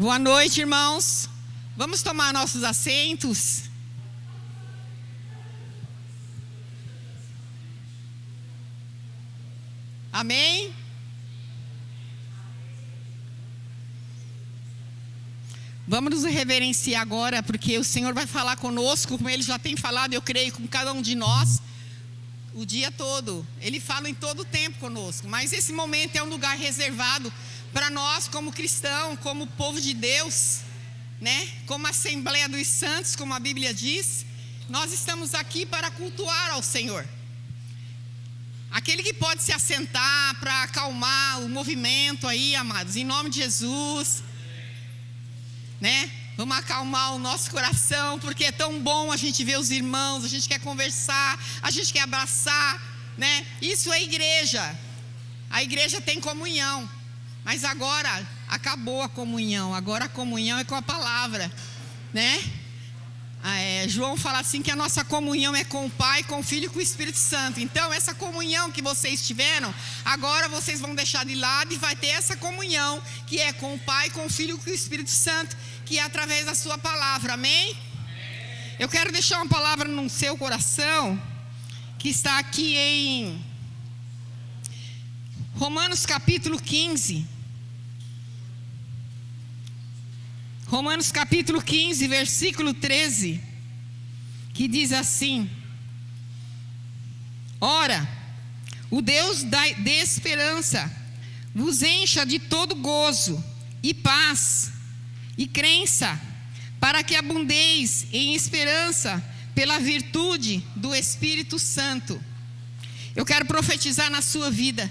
Boa noite, irmãos. Vamos tomar nossos assentos. Amém? Vamos nos reverenciar agora, porque o Senhor vai falar conosco, como Ele já tem falado, eu creio, com cada um de nós, o dia todo. Ele fala em todo o tempo conosco, mas esse momento é um lugar reservado para nós, como cristãos, como povo de Deus, né? Como Assembleia dos Santos, como a Bíblia diz. Nós estamos aqui para cultuar ao Senhor. Aquele que pode se assentar para acalmar o movimento aí, amados, em nome de Jesus, né? Vamos acalmar o nosso coração, porque é tão bom a gente ver os irmãos, a gente quer conversar, a gente quer abraçar, né? Isso é igreja. A igreja tem comunhão, mas agora acabou a comunhão. Agora a comunhão é com a palavra, né? João fala assim que a nossa comunhão é com o Pai, com o Filho e com o Espírito Santo. Então essa comunhão que vocês tiveram, agora vocês vão deixar de lado e vai ter essa comunhão que é com o Pai, com o Filho e com o Espírito Santo, que é através da sua palavra, amém? Eu quero deixar uma palavra no seu coração, que está aqui em Romanos capítulo 15. Romanos capítulo 15, versículo 13, que diz assim: Ora, o Deus de esperança vos encha de todo gozo e paz e crença, para que abundeis em esperança pela virtude do Espírito Santo. Eu quero profetizar na sua vida,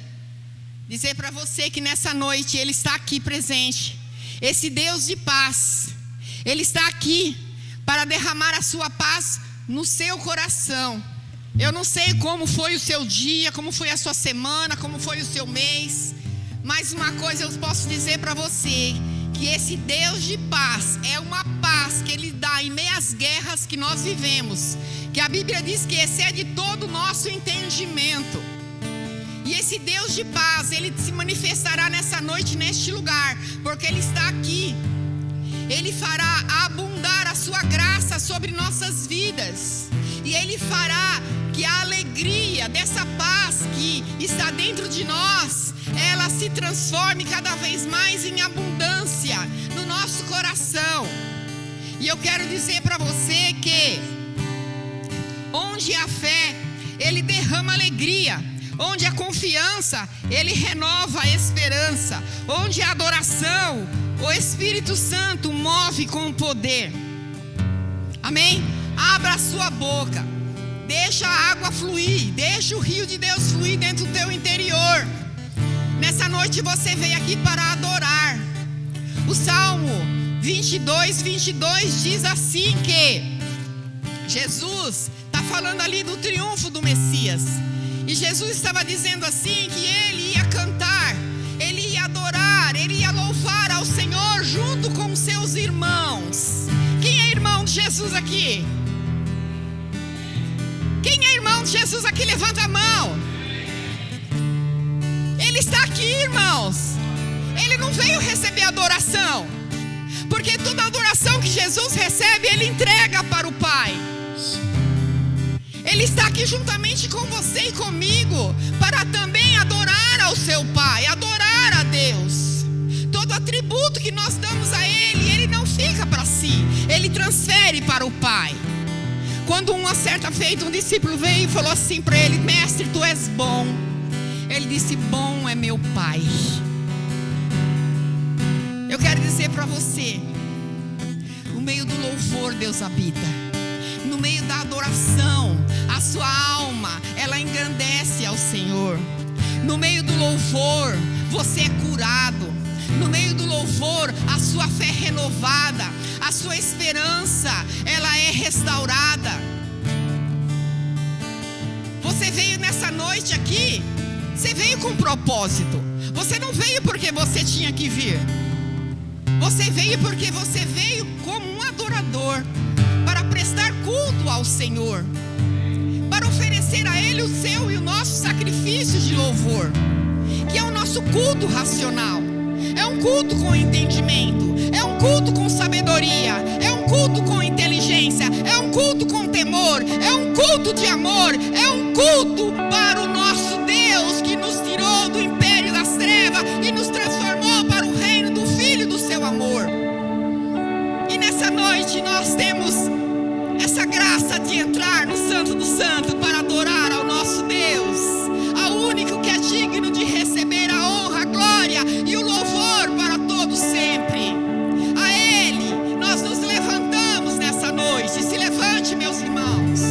dizer para você que nessa noite Ele está aqui presente. Esse Deus de paz, Ele está aqui para derramar a sua paz no seu coração. Eu não sei como foi o seu dia, como foi a sua semana, como foi o seu mês, mas uma coisa eu posso dizer para você, que esse Deus de paz é uma paz que Ele dá em meio às guerras que nós vivemos, que a Bíblia diz que excede todo o nosso entendimento. E esse Deus de paz, Ele se manifestará nessa noite, neste lugar, porque Ele está aqui. Ele fará abundar a sua graça sobre nossas vidas, e Ele fará que a alegria dessa paz que está dentro de nós, ela se transforme cada vez mais em abundância no nosso coração. E eu quero dizer para você que onde há fé, Ele derrama alegria. Onde a confiança, Ele renova a esperança. Onde a adoração, o Espírito Santo move com poder. Amém? Abra a sua boca, deixa a água fluir, deixa o rio de Deus fluir dentro do teu interior. Nessa noite você veio aqui para adorar. O Salmo 22 diz assim que Jesus está falando ali do triunfo do Messias. E Jesus estava dizendo assim que Ele ia cantar, Ele ia adorar, Ele ia louvar ao Senhor junto com seus irmãos. Quem é irmão de Jesus aqui? Quem é irmão de Jesus aqui? Levanta a mão. Ele está aqui, irmãos. Ele não veio receber adoração, porque toda adoração que Jesus recebe, Ele entrega para o Pai. Ele está aqui juntamente com você e comigo para também adorar ao seu Pai, adorar a Deus. Todo atributo que nós damos a Ele, Ele não fica para si, Ele transfere para o Pai. Quando uma certa feita um discípulo veio e falou assim para Ele: Mestre, Tu és bom. Ele disse: bom é meu Pai. Eu quero dizer para você, no meio do louvor Deus habita. No meio da adoração, a sua alma, ela engrandece ao Senhor. No meio do louvor, você é curado. No meio do louvor, a sua fé é renovada. A sua esperança, ela é restaurada. Você veio nessa noite aqui, você veio com propósito. Você não veio porque você tinha que vir. Você veio porque você veio como um adorador, para prestar culto ao Senhor, para oferecer a Ele o seu e o nosso sacrifício de louvor, que é o nosso culto racional. É um um culto com entendimento, é um culto com sabedoria, é um culto com inteligência, é um culto com temor, é um culto de amor, é um culto para o nosso Deus que nos tirou do império das trevas e nos transformou para o reino do Filho do seu amor. E nessa noite nós temos essa graça de entrar no Santo do Santo para adorar ao nosso Deus, ao único que é digno de receber a honra, a glória e o louvor para todos sempre. A Ele nós nos levantamos nessa noite. Se levante, meus irmãos,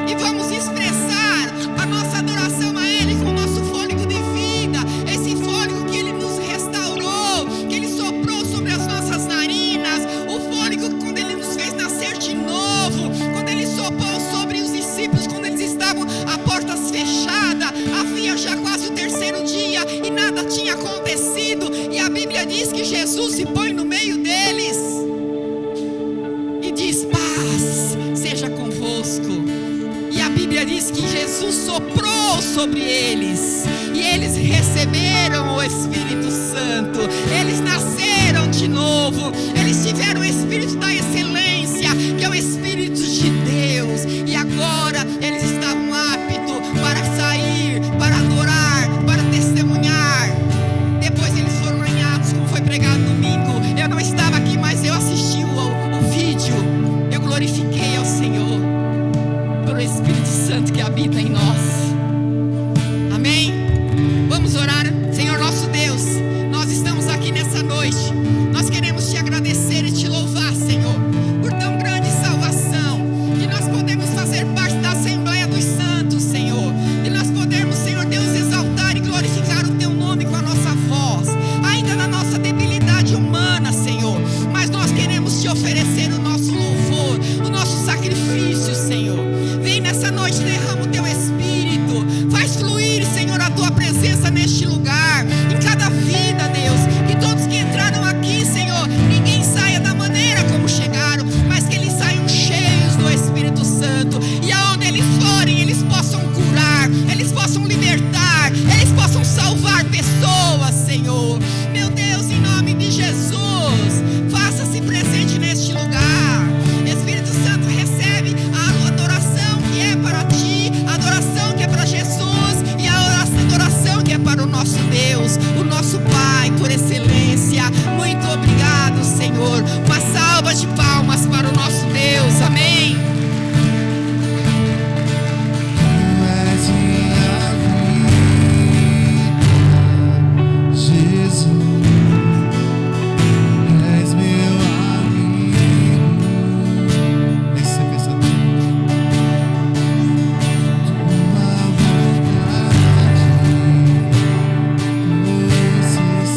e vamos expressar a nossa adoração a Ele com o nosso fôlego de vida, esse fôlego que Ele nos restaurou, que Ele soprou sobre as nossas narinas, o fôlego quando Ele nos fez nascer de novo, quando Ele soprou sobre os discípulos, quando eles estavam a portas fechadas, havia já quase o terceiro dia e nada tinha acontecido, e a Bíblia diz que Jesus se põe no meio deles e diz: paz seja convosco. E a Bíblia diz que Jesus soprou sobre eles e eles receberam o Espírito Santo, eles nasceram de novo, eles tiveram o Espírito da excelência, que é o Espírito de Deus, e agora eles estavam aptos para sair, para adorar, para testemunhar. Depois eles foram lá em Atos, como foi pregado domingo. Eu não estava aqui, mas eu assisti o vídeo. Eu glorifiquei ao Senhor pelo Espírito Santo que habita em nós. Amém? Vamos orar. Senhor nosso Deus, nós estamos aqui nessa noite. Nós queremos te agradecer e te louvar, Senhor, por tão grande salvação, que nós podemos fazer parte da Assembleia dos Santos, Senhor, e nós podemos, Senhor Deus, exaltar e glorificar o teu nome com a nossa voz, ainda na nossa debilidade humana, Senhor, mas nós queremos te oferecer o nosso louvor, o nosso sacrifício, Senhor. Vem nessa noite, derrama o teu Espírito, faz fluir, Senhor, a tua presença neste lugar, em cada vida, Deus, que todos que entraram aqui, Senhor, ninguém saia da maneira como chegaram, mas que eles saiam cheios do Espírito Santo, e aonde eles forem, eles possam curar, eles possam libertar, eles possam salvar pessoas, Senhor. Meu Deus, em nome de Jesus, faça-se presente neste lugar. Espírito Santo, recebe a adoração que é para ti, a adoração que é para Jesus e a adoração que é para o nosso Deus, o nosso Pai por excelência. Muito obrigado, Senhor. Uma salva de palmas para o nosso Deus. Amém. Tu és minha vida, Jesus, és meu amigo. Esse é pensamento. Tua vontade, tu se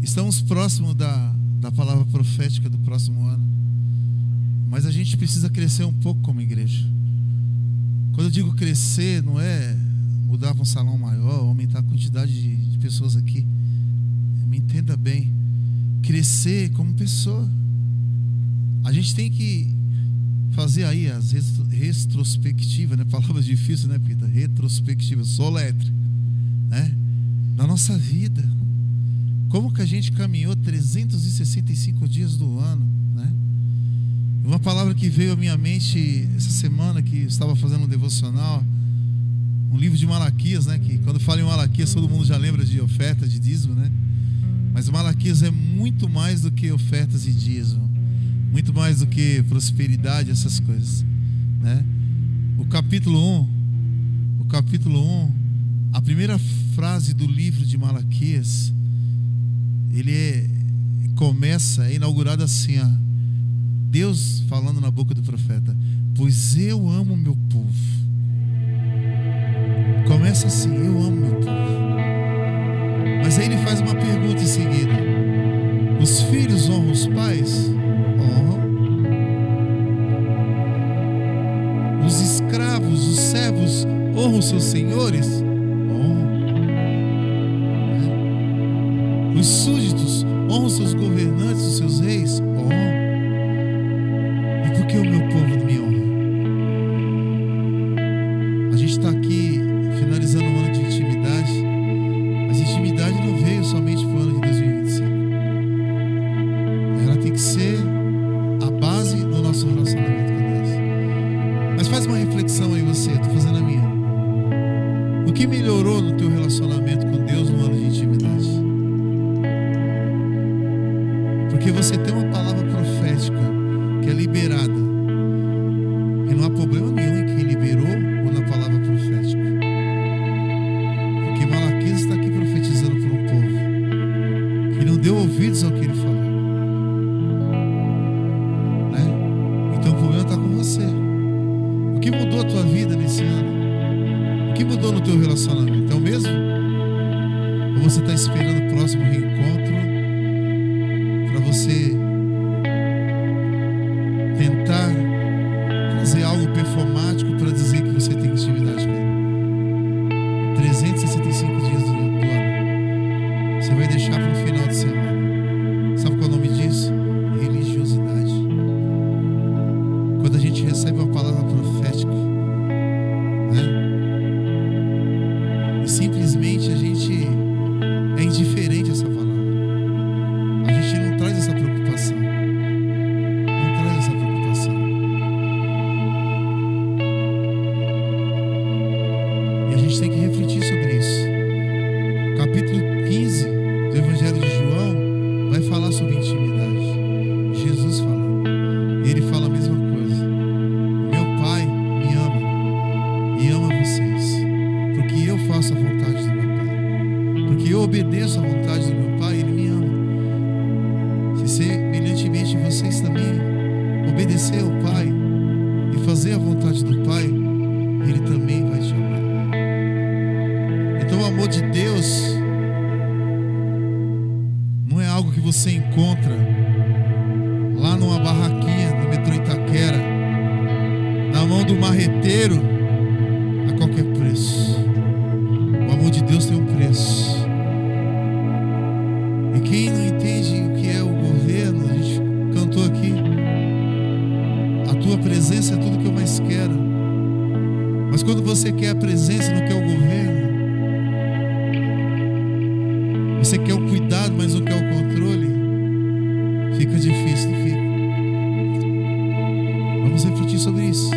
Estamos próximos da palavra profética do próximo ano. Mas a gente precisa crescer um pouco como igreja. Quando eu digo crescer, não é mudar para um salão maior, aumentar a quantidade de pessoas aqui. Me entenda bem. Crescer como pessoa. A gente tem que fazer aí as retrospectivas, né? Palavras difíceis, né, Pita? Retrospectiva, soletre, né? Na nossa vida. Como que a gente caminhou 365 dias do ano, né? Uma palavra que veio à minha mente essa semana, que eu estava fazendo um devocional, um livro de Malaquias, né? Que quando fala em Malaquias, todo mundo já lembra de oferta, de dízimo, né? Mas Malaquias é muito mais do que ofertas e dízimo, muito mais do que prosperidade, essas coisas, né? O capítulo 1, a primeira frase do livro de Malaquias, começa, é inaugurado assim, ó, Deus falando na boca do profeta: pois eu amo meu povo. Começa assim: eu amo meu povo. Mas aí ele faz uma pergunta em seguida: os filhos honram os pais? Honram. Os escravos, os servos honram seus senhores? Honram. Os súditos honram seus governantes, os seus reis? Honram. E por que o meu povo não me honra? A gente está aqui finalizando um ano de intimidade, mas intimidade não veio somente para o ano de 2025. Ela tem que ser a base do nosso relacionamento com Deus. Mas faz uma reflexão aí você, estou fazendo a minha. O que melhorou no teu relacionamento com Deus no ano de intimidade? Porque você tem uma palavra profética que é liberada, e não há problema nenhum em quem liberou ou na palavra profética, porque Malaquias está aqui profetizando por um povo que não deu ouvidos ao que ele falou, né? Então o problema está com você. O que mudou a tua vida nesse ano? O que mudou no teu relacionamento? É o mesmo? Ou você está esperando o próximo reencontro para você tentar trazer algo performático para dizer que você tem intimidade com Ele? 365 dias do ano você vai deixar para o final de semana. Sabe qual é o nome disso? Religiosidade. Quando a gente recebe uma palavra profética, né? E simplesmente a gente é indiferente a essa palavra. A gente não traz essa preocupação. Não traz essa preocupação. E a gente tem que refletir sobre isso. Capítulo 15 do Evangelho de João vai falar sobre intimidade. Jesus falando. E ele fala a mesma coisa. O meu Pai me ama e ama vocês, porque eu faço a vontade do meu Pai. Porque eu obedeço a vontade do meu Pai, Ele me ama. Se semelhantemente vocês também obedecer ao Pai e fazer a vontade do Pai, Ele também vai te amar. Então o amor de Deus não é algo que você encontra lá numa barraquinha no metrô Itaquera, na mão do marreteiro, a qualquer preço. O amor de Deus tem um preço. E quem não entende o que é o governo, a gente cantou aqui, a tua presença é tudo que eu mais quero. Mas quando você quer a presença, não quer o governo, você quer o cuidado, mas não quer o controle, fica difícil, não fica? Vamos refletir sobre isso.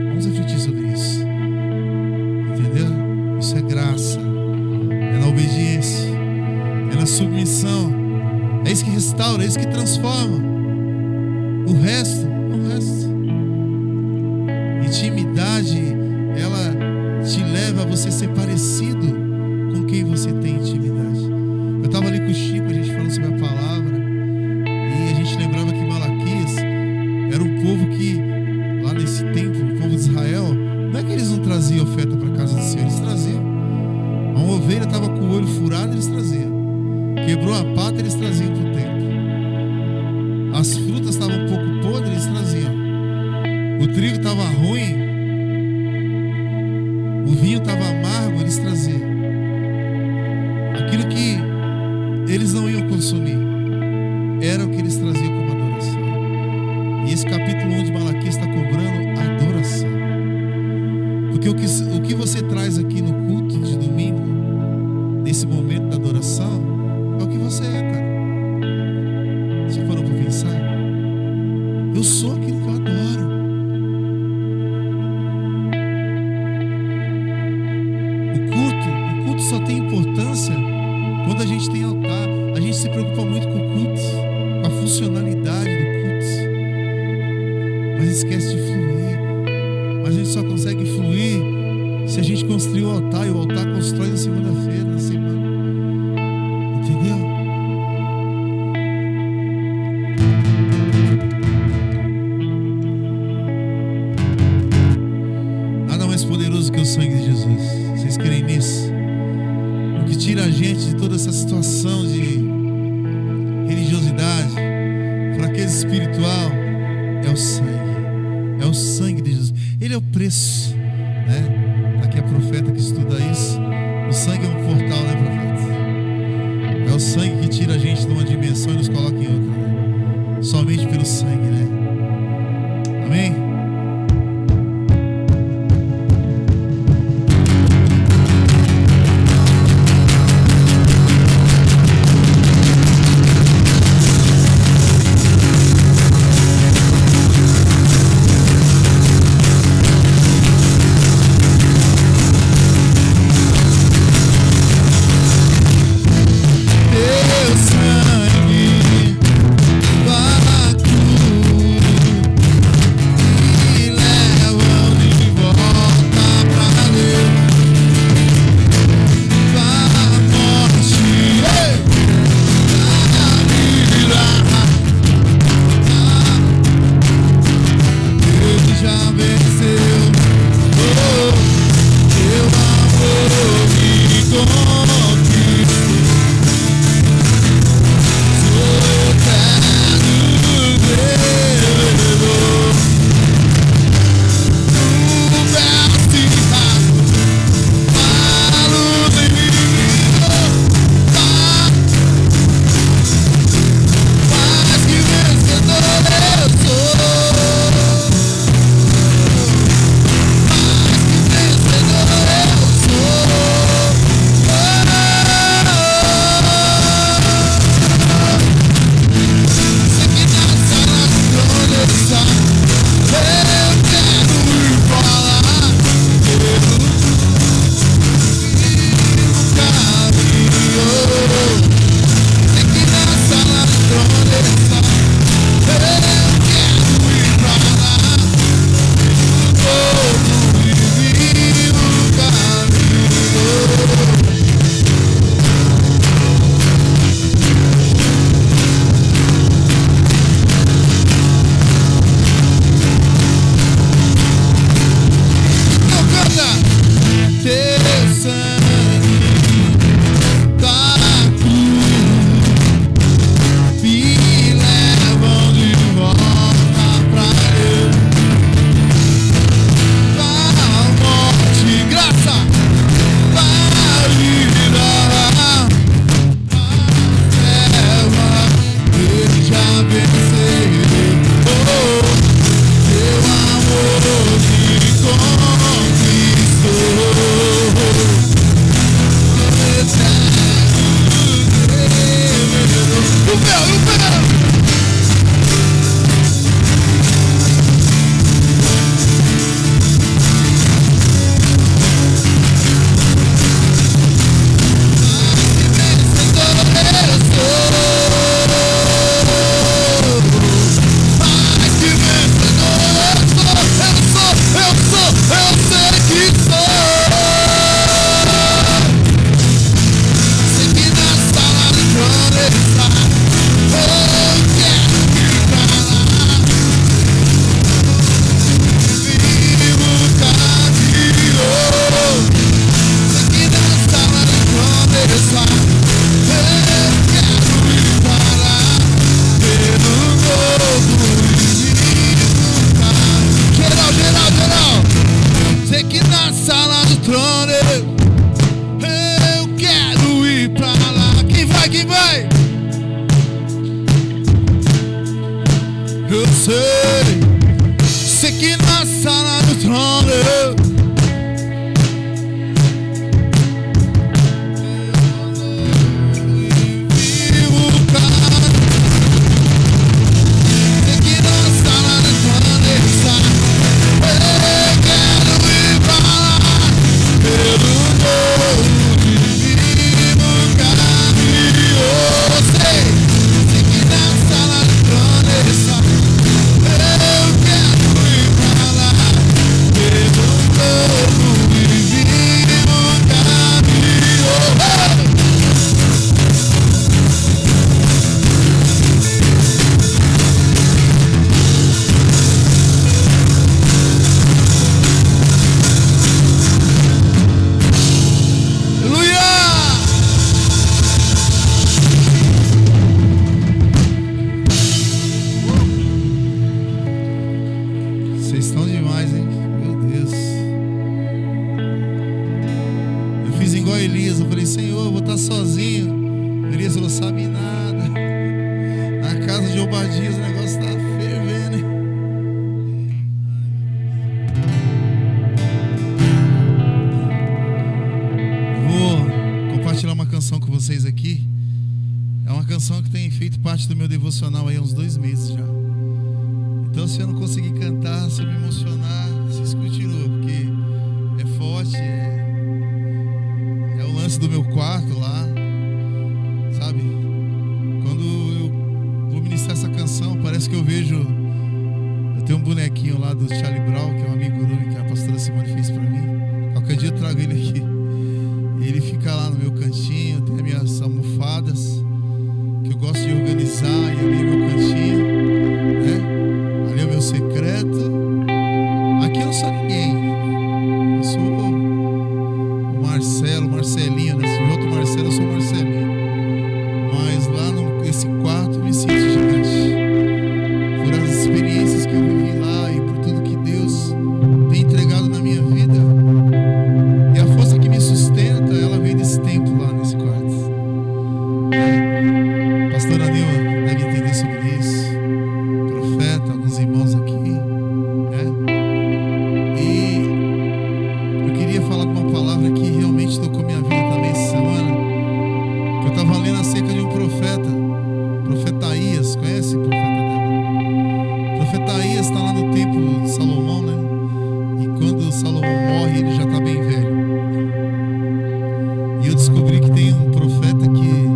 Vamos refletir sobre isso. Entendeu? Isso é graça. É na obediência. É na submissão. É isso que restaura, é isso que transforma. O resto, o resto. Intimidade, ela te leva a você ser parecido com quem você tem intimidade. Eu estava ali com o Chico, a gente falando sobre a palavra, e a gente lembrava que Malaquias era um povo que, lá nesse tempo, o povo de Israel, não é que eles não traziam oferta para a casa do Senhor, eles traziam. Uma ovelha estava com o olho furado, eles traziam. Quebrou quebrou a pata, eles traziam para o templo. As frutas estavam um pouco podres, eles traziam. O trigo estava ruim, o vinho estava amargo, eles traziam. Aquilo que eles não iam consumir era o que eles traziam como adoração. E esse capítulo 1 de Malaquias está cobrando adoração. Porque o que você traz aqui no culto de domingo, nesse momento da adoração, é o que você é, cara. Você parou para pensar? Eu sou aquilo que eu adoro. O culto só tem importância quando a gente tem altar. A gente se preocupa muito com o culto, com a funcionalidade do culto, mas esquece de fluir. Mas a gente só consegue fluir se a gente construir o altar, e o altar constrói na segunda-feira, na semana. Entendeu? Nada mais poderoso que o sangue de Jesus. Vocês creem nisso? O que tira a gente de toda essa situação de religiosidade, fraqueza espiritual, é o sangue. É o sangue de Jesus. Ele é o preço, né? Aqui a profeta que estuda isso. O sangue é um portal, né, profeta? É o sangue que tira a gente de uma dimensão e nos coloca em outra, né? Somente pelo sangue, né? Amém? Teu sangue vai sei que na sala do trono do meu devocional aí há uns 2 meses já. Então, se eu não conseguir cantar, se eu me emocionar, vocês continuam, porque é forte, é o lance do meu quarto lá, sabe? Quando eu vou ministrar essa canção, parece que eu tenho um bonequinho lá do Charlie Brown, que é um amigo que a pastora Simone fez pra mim. Qualquer dia eu trago ele aqui. Ele fica lá no meu cantinho, tem as minhas almofadas, que eu gosto de organizar, e ali é meu cantinho, né? Ali é o meu secreto. Aqui eu não sou ninguém. Eu sou o Marcelinho, né? Se o outro Marcelo, eu sou o Marcelinho. Mas lá nesse quarto eu me sinto gigante. Por as experiências que eu vivi lá e por tudo que Deus tem entregado na minha vida. E a força que me sustenta, ela vem desse tempo lá nesse quarto. Pastora Nilma deve entender sobre isso. Profeta, alguns irmãos aqui, né? E eu queria falar de uma palavra que realmente tocou minha vida também essa semana. Que eu estava lendo acerca de um profeta Aías. Conhece o profeta Débora? O profeta Aías está lá no templo de Salomão, né? E quando Salomão morre, ele já está bem velho. E eu descobri que tem um profeta que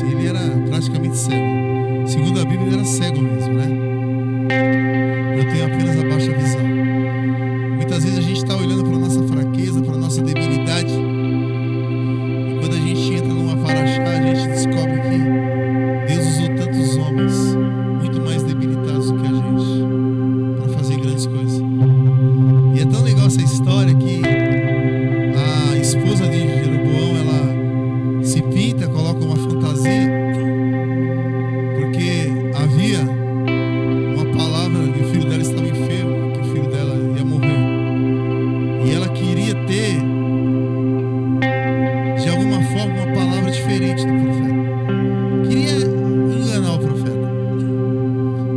ele era praticamente cego. Segundo a Bíblia, ele era cego mesmo, né? Eu tenho apenas a baixa visão. Muitas vezes a gente está olhando para a nossa fraqueza, para a nossa debilidade. E quando a gente entra numa paraxá, a gente descobre que Deus usou tantos homens, muito mais debilitados do que a gente, para fazer grandes coisas. E é tão legal essa história que a esposa de Jeroboão, ela se pinta, coloca uma fantasia, porque havia uma palavra que o filho dela estava enfermo, que o filho dela ia morrer, e ela queria ter de alguma forma uma palavra diferente do profeta, queria enganar o profeta,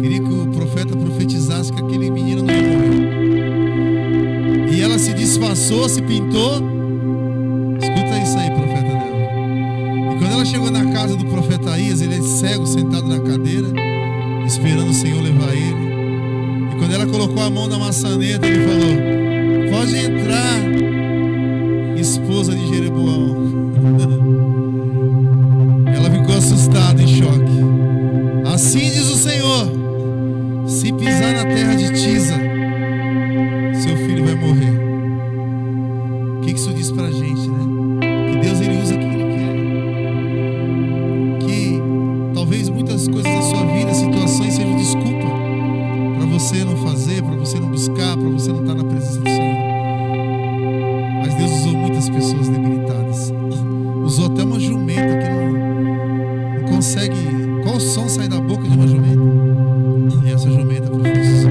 queria que o profeta profetizasse que aquele menino não ia morrer, e ela se disfarçou, se pintou. Escuta isso aí, profeta dela. Quando ela chegou na casa do profeta Aías, ele é cego, sentado na cadeira, esperando o Senhor levar ele. E quando ela colocou a mão na maçaneta, ele falou: pode entrar, esposa de Jeroboão. Ela ficou assustada, em choque. Assim diz o Senhor: se pisar na terra de Tisa, seu filho vai morrer. O que isso diz pra gente, né? Que Deus, ele usa quem ele quer. Que talvez muitas coisas da sua vida, situações, sejam desculpa para você não fazer, para você não buscar, para você não estar na presença do Senhor. Mas Deus usou muitas pessoas debilitadas. Usou até uma jumenta que não consegue. Qual o som sai da boca de uma jumenta? E essa jumenta profetizou.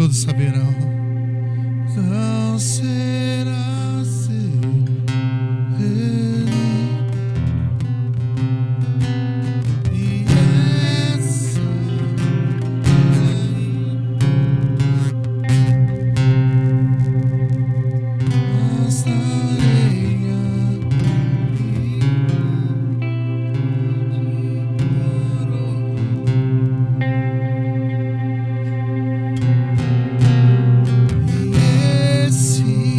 todos saberão. Não será ser ele. E essa essa areia e esse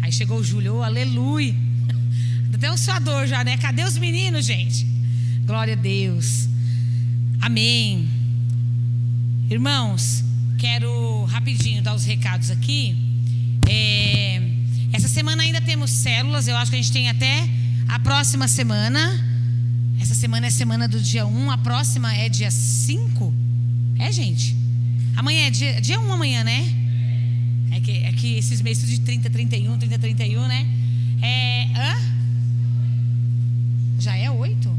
Aí chegou o Júlio, aleluia. Até um suador já, né? Cadê os meninos, gente? Glória a Deus. Amém. Irmãos, quero rapidinho dar os recados aqui. Essa semana ainda temos células. Eu acho que a gente tem até a próxima semana. Essa semana é semana do dia 1. A próxima é dia 5. Gente? Amanhã é dia 1 amanhã, né? É que esses meses de 30, 31, né? Já é 8?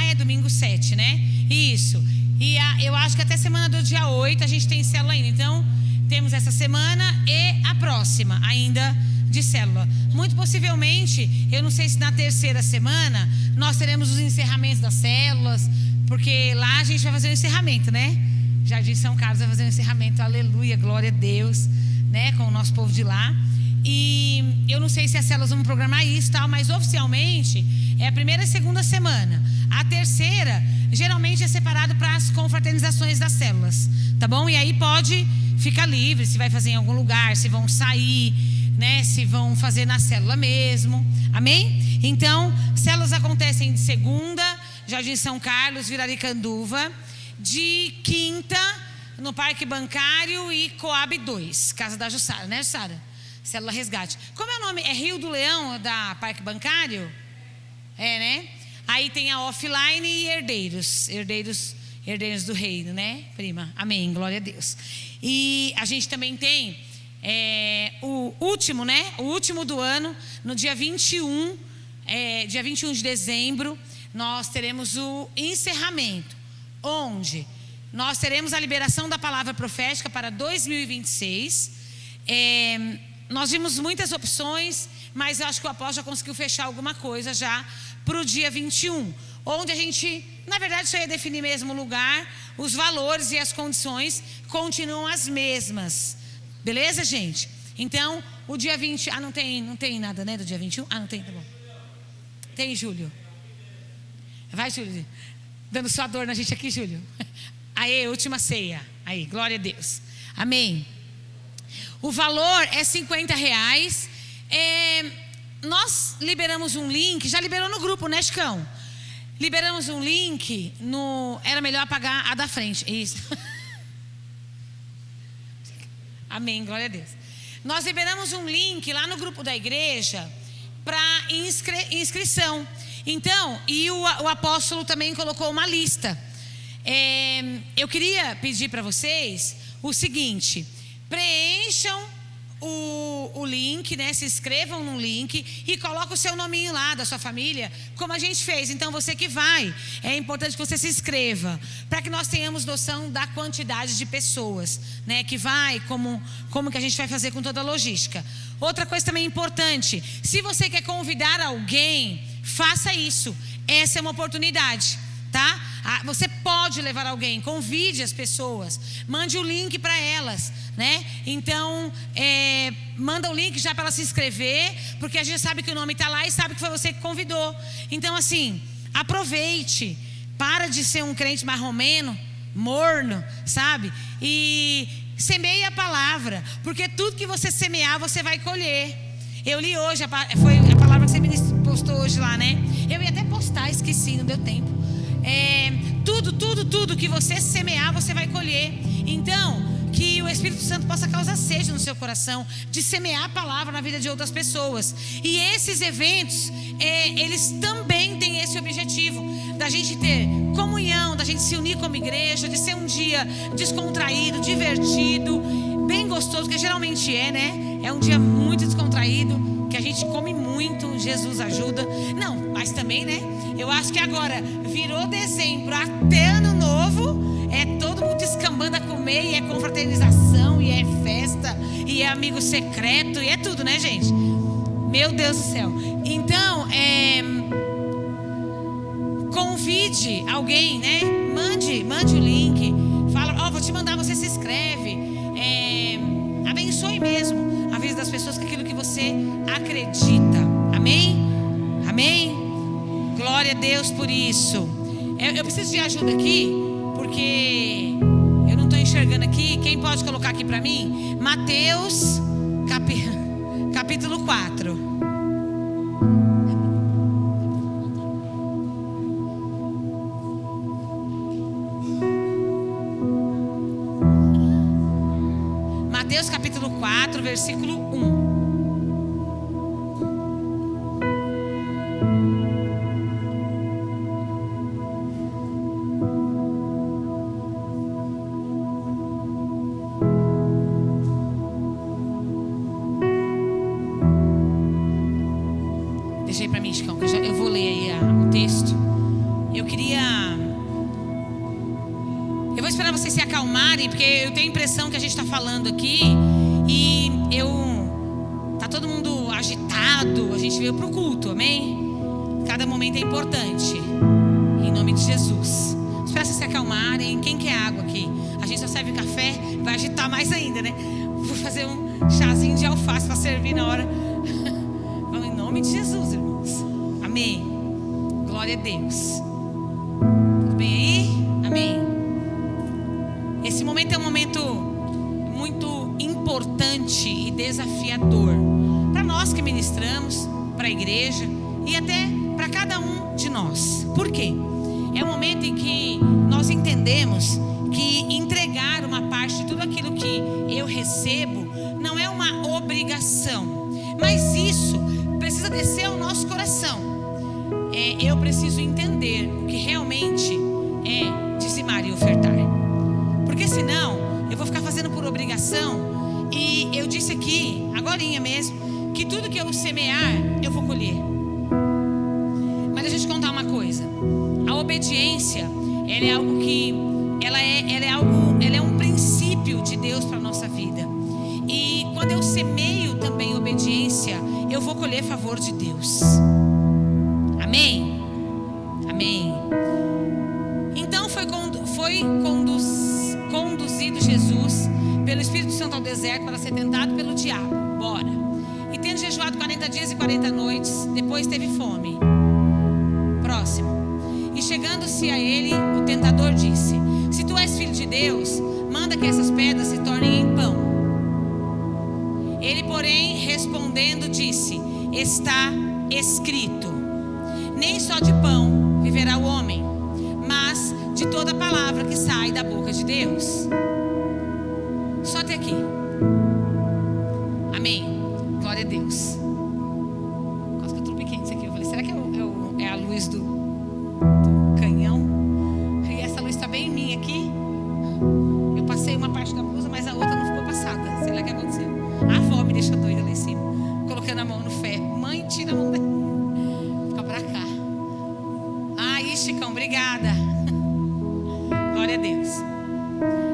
É domingo 7, né? Isso. E eu acho que até semana do dia 8 a gente tem célula ainda. Então, temos essa semana e a próxima ainda de célula. Muito possivelmente, eu não sei se na terceira semana nós teremos os encerramentos das células, porque lá a gente vai fazer o encerramento, né? Jardim São Carlos vai fazer o encerramento, aleluia, glória a Deus, né? Com o nosso povo de lá. E eu não sei se as células vão programar isso, tal, mas oficialmente é a primeira e segunda semana. A terceira geralmente é separado para as confraternizações das células, tá bom? E aí pode ficar livre, se vai fazer em algum lugar, se vão sair, né? Se vão fazer na célula mesmo, amém? Então, células acontecem de segunda, Jardim São Carlos, Viraricanduva, de quinta no Parque Bancário e Coab 2, Casa da Jussara, né, Jussara? Célula Resgate. Como é o nome? É Rio do Leão, da Parque Bancário? Né? Aí tem a Offline e Herdeiros do Reino, né, prima? Amém, glória a Deus. E a gente também tem o último, né? O último do ano, no dia 21, dia 21 de dezembro, nós teremos o encerramento, onde nós teremos a liberação da palavra profética para 2026. Nós vimos muitas opções, mas eu acho que o apóstolo já conseguiu fechar alguma coisa já para o dia 21, onde a gente, na verdade, só ia definir mesmo o lugar, os valores e as condições continuam as mesmas. Beleza, gente? Então, o dia 20... não tem nada, né, do dia 21? Não tem, tá bom. Tem, Júlio. Vai, Júlio. Dando sua dor na gente aqui, Júlio. Aí, última ceia. Aí, glória a Deus. Amém. O valor é R$50. Nós liberamos um link, já liberou no grupo, né, Chicão? Liberamos um link era melhor apagar a da frente. Isso. Amém, glória a Deus. Nós liberamos um link lá no grupo da igreja para inscrição. Então, e o apóstolo também colocou uma lista. Eu queria pedir para vocês o seguinte: preencham o link, né? Se inscrevam no link e coloca o seu nominho lá, da sua família, como a gente fez. Então, você que vai, é importante que você se inscreva, para que nós tenhamos noção da quantidade de pessoas, né? Que vai, como que a gente vai fazer com toda a logística. Outra coisa também importante: se você quer convidar alguém, faça isso. Essa é uma oportunidade, tá? Você pode levar alguém, convide as pessoas, mande o link para elas, né? Então, manda o link já para ela se inscrever, porque a gente sabe que o nome está lá e sabe que foi você que convidou. Então, assim, aproveite, para de ser um crente marromeno, morno, sabe? E semeie a palavra, porque tudo que você semear, você vai colher. Eu li hoje, foi a palavra que você me postou hoje lá, né? Eu ia até postar, esqueci, não deu tempo. Tudo que você semear, você vai colher. Então, que o Espírito Santo possa causar sede no seu coração de semear a palavra na vida de outras pessoas. E esses eventos, eles também têm esse objetivo, da gente ter comunhão, da gente se unir como igreja, de ser um dia descontraído, divertido, bem gostoso, que geralmente né? É um dia muito descontraído, que a gente come muito, Jesus ajuda. Não, mas também, né? Eu acho que agora virou dezembro até ano novo, é todo mundo descambando a comer, e é confraternização, e é festa, e é amigo secreto, e é tudo, né, gente? Meu Deus do céu. Então, convide alguém, né? Mande o link, fala, vou te mandar, você se inscreve, abençoe mesmo a vida das pessoas com aquilo que você acredita. Amém? Amém? Glória a Deus por isso. Eu preciso de ajuda aqui, porque eu não estou enxergando aqui. Quem pode colocar aqui para mim? Mateus 4, versículo 1. Deixa aí para mim, Chicão, que eu vou ler aí o texto. Eu vou esperar vocês se acalmarem, porque eu tenho a impressão que a gente está falando aqui e tá todo mundo agitado. A gente veio para o culto, amém? Cada momento é importante, em nome de Jesus. Espera vocês se acalmarem. Quem quer água aqui? A gente só serve café, vai agitar mais ainda, né? Vou fazer um chazinho de alface para servir na hora. Vamos em nome de Jesus, irmãos. Amém. Glória a Deus. Tudo bem aí? Amém. Esse momento é um momento muito importante e desafiador para nós que ministramos, para a igreja e até para cada um de nós. Por quê? É um momento em que nós entendemos que entregar uma parte de tudo aquilo que eu recebo não é uma obrigação, mas isso precisa descer ao nosso coração. Eu preciso entender o que realmente é dizimar e ofertar, porque senão eu vou ficar fazendo por obrigação. E eu disse aqui, agorinha mesmo, que tudo que eu semear, eu vou colher. Mas deixa eu te contar uma coisa. A obediência, ela é algo que ela é um princípio de Deus para a nossa vida. E quando eu semeio também obediência, eu vou colher favor de Deus. Amém? Amém. Então foi conduzido Jesus pelo Espírito Santo ao deserto para ser tentado pelo diabo. Bora. E tendo jejuado 40 dias e 40 noites, depois teve fome. Próximo. E chegando-se a ele, o tentador disse: se tu és filho de Deus, manda que essas pedras se tornem em pão. Ele, porém, respondendo, disse: está escrito, nem só de pão viverá o homem, mas de toda palavra que sai da boca de Deus. Só até aqui. Amém. Glória a Deus. Quase que eu tô pequeno isso aqui. Eu falei, será que é a luz do canhão? E essa luz está bem em mim aqui. Eu passei uma parte da blusa, mas a outra não ficou passada. Sei lá o que aconteceu. A avó me deixa doida lá em cima, colocando a mão no ferro. Mãe, tira a mão daí. Fica pra cá. Aí, Chicão, obrigada. Glória a Deus.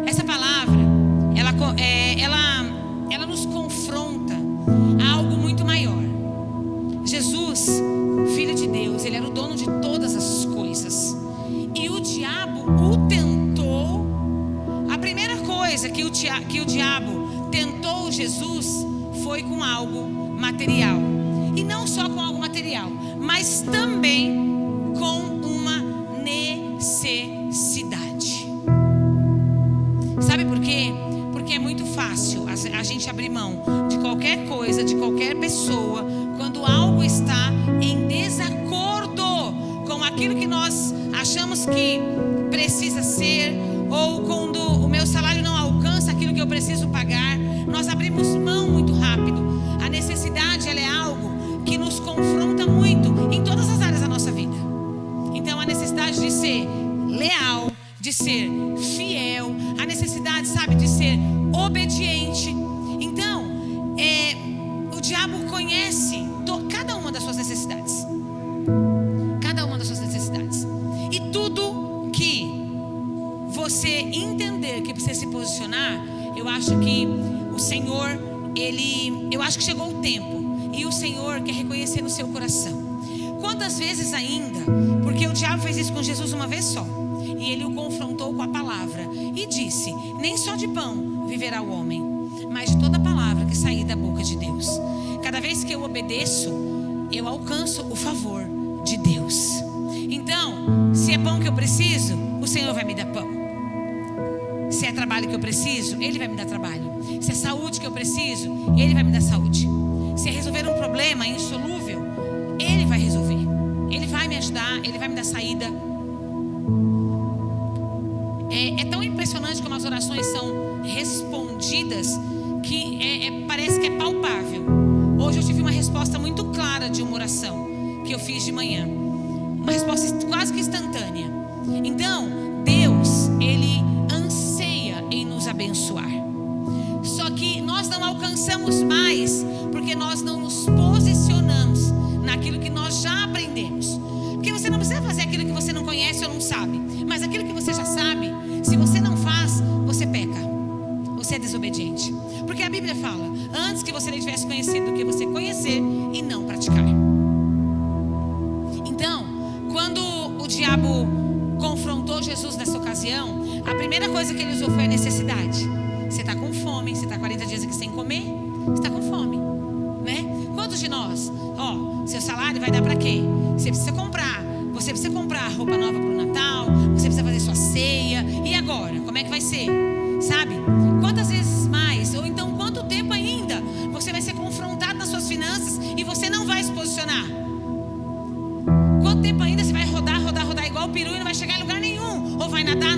Essa palavra, ela nos confronta a algo muito maior. Jesus, Filho de Deus, ele era o dono de todas as coisas. E o diabo o tentou. A primeira coisa que o diabo tentou Jesus foi com algo material. E não só com algo material, mas também com uma necessidade. Sabe por quê? Porque é muito fácil a gente abrir mão de qualquer coisa, de qualquer pessoa, quando algo está em desacordo com aquilo que nós achamos que precisa ser, ou quando o meu salário não alcança aquilo que eu preciso pagar. Nós abrimos mão muito rápido. A necessidade, ela é algo que nos confronta muito em todas as áreas da nossa vida. Então, a necessidade de ser leal, de ser fiel, a necessidade, sabe, de ser obediente. Então, o diabo conhece cada uma das suas necessidades. Cada uma das suas necessidades. E tudo que você entender que precisa se posicionar, eu acho que o Senhor, eu acho que chegou o tempo, e o Senhor quer reconhecer no seu coração. Quantas vezes ainda, porque o diabo fez isso com Jesus uma vez só, e ele o confrontou com a palavra e disse: nem só de pão viverá o homem, mas de toda palavra que sair da boca de Deus. Cada vez que eu obedeço, eu alcanço o favor de Deus. Então, se é pão que eu preciso, o Senhor vai me dar pão. Se é trabalho que eu preciso, Ele vai me dar trabalho. Se é saúde que eu preciso, Ele vai me dar saúde. Se é resolver um problema insolúvel, Ele vai resolver. Ele vai me ajudar, Ele vai me dar saída. É tão impressionante como as orações são respondidas, que parece que é palpável. Hoje eu tive uma resposta muito clara de uma oração que eu fiz de manhã. Uma resposta quase que instantânea. Então, Deus, Ele anseia em nos abençoar. Só que nós não alcançamos mais porque nós não nos posicionamos naquilo que nós já aprendemos. Porque você não precisa fazer aquilo que você não conhece ou não sabe. Mas aquilo que você já sabe, se você não faz, você peca. Você é desobediente. Porque a Bíblia fala: antes que você nem tivesse conhecido do que você conhecer e não praticar. Então, quando o diabo confrontou Jesus nessa ocasião, a primeira coisa que ele usou foi a necessidade. Você está com fome, você está 40 dias aqui sem comer, você está com fome, né? Quantos de nós, seu salário vai dar para quê? Você precisa comprar roupa nova para o Natal, você precisa fazer sua ceia, e agora? Como é que vai ser? Sabe? Quantas vezes mais, ou então quanto tempo ainda você vai ser confrontado nas suas finanças e você não vai se posicionar? Quanto tempo ainda você vai rodar igual o peru e não vai chegar em lugar nenhum? Ou vai nadar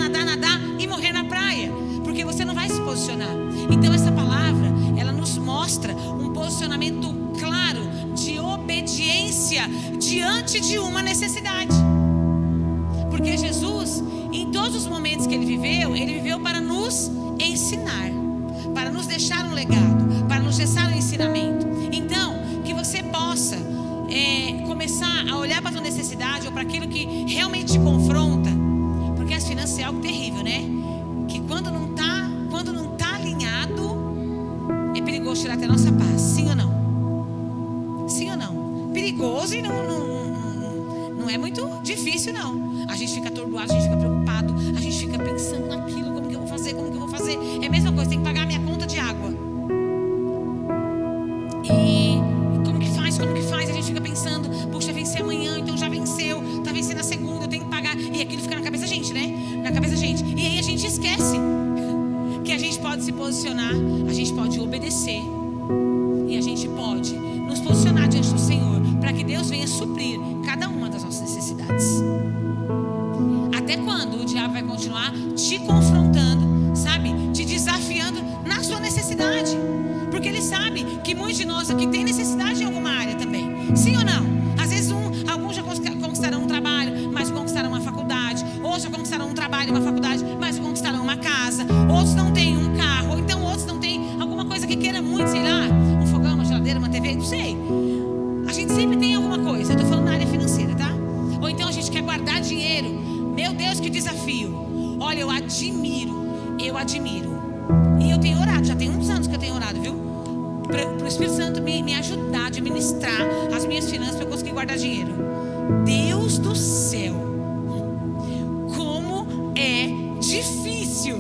e morrer na praia? Porque você não vai se posicionar. Então essa palavra, ela nos mostra um posicionamento claro de obediência diante de uma necessidade. Porque Jesus, em todos os momentos que ele viveu para nos ensinar, para nos deixar um legado, para nos deixar um ensinamento. Então, que você possa começar a olhar para a tua necessidade ou para aquilo que realmente te confronta. Porque as finanças é algo terrível, né? Que quando não tá alinhado, é perigoso tirar até a nossa paz. Sim ou não? Sim ou não? Perigoso e não é muito difícil, não. A gente fica atordoado, a gente fica preocupado, a gente fica pensando naquilo, como que eu vou fazer. É a mesma coisa, tem que pagar a minha conta de água. E como que faz? A gente fica pensando, puxa, vencer amanhã, então já venceu, tá vencendo a segunda, eu tenho que pagar. E aquilo fica na cabeça da gente, né? E aí a gente esquece que a gente pode se posicionar, a gente pode obedecer. E a gente pode nos posicionar diante do Senhor, para que Deus venha suprir cada uma das nossas necessidades. Até quando o diabo vai continuar te confrontando, sabe? Te desafiando na sua necessidade. Porque ele sabe que muitos de nós aqui têm necessidade em alguma área também. Sim ou não? Às vezes alguns já conquistaram um trabalho, mas conquistaram uma faculdade. Outros já conquistaram um trabalho e uma faculdade, mas conquistaram uma casa. Outros não têm um carro. Ou então outros não têm alguma coisa que queira muito, sei lá, um fogão, uma geladeira, uma TV, não sei. A gente sempre tem alguma coisa. Eu estou falando na área financeira, tá? Ou então a gente quer guardar dinheiro. Meu Deus, que desafio. Olha, eu admiro. E eu tenho orado, já tem uns anos que eu tenho orado, viu? Para o Espírito Santo me ajudar a administrar as minhas finanças para eu conseguir guardar dinheiro. Deus do céu, como é difícil.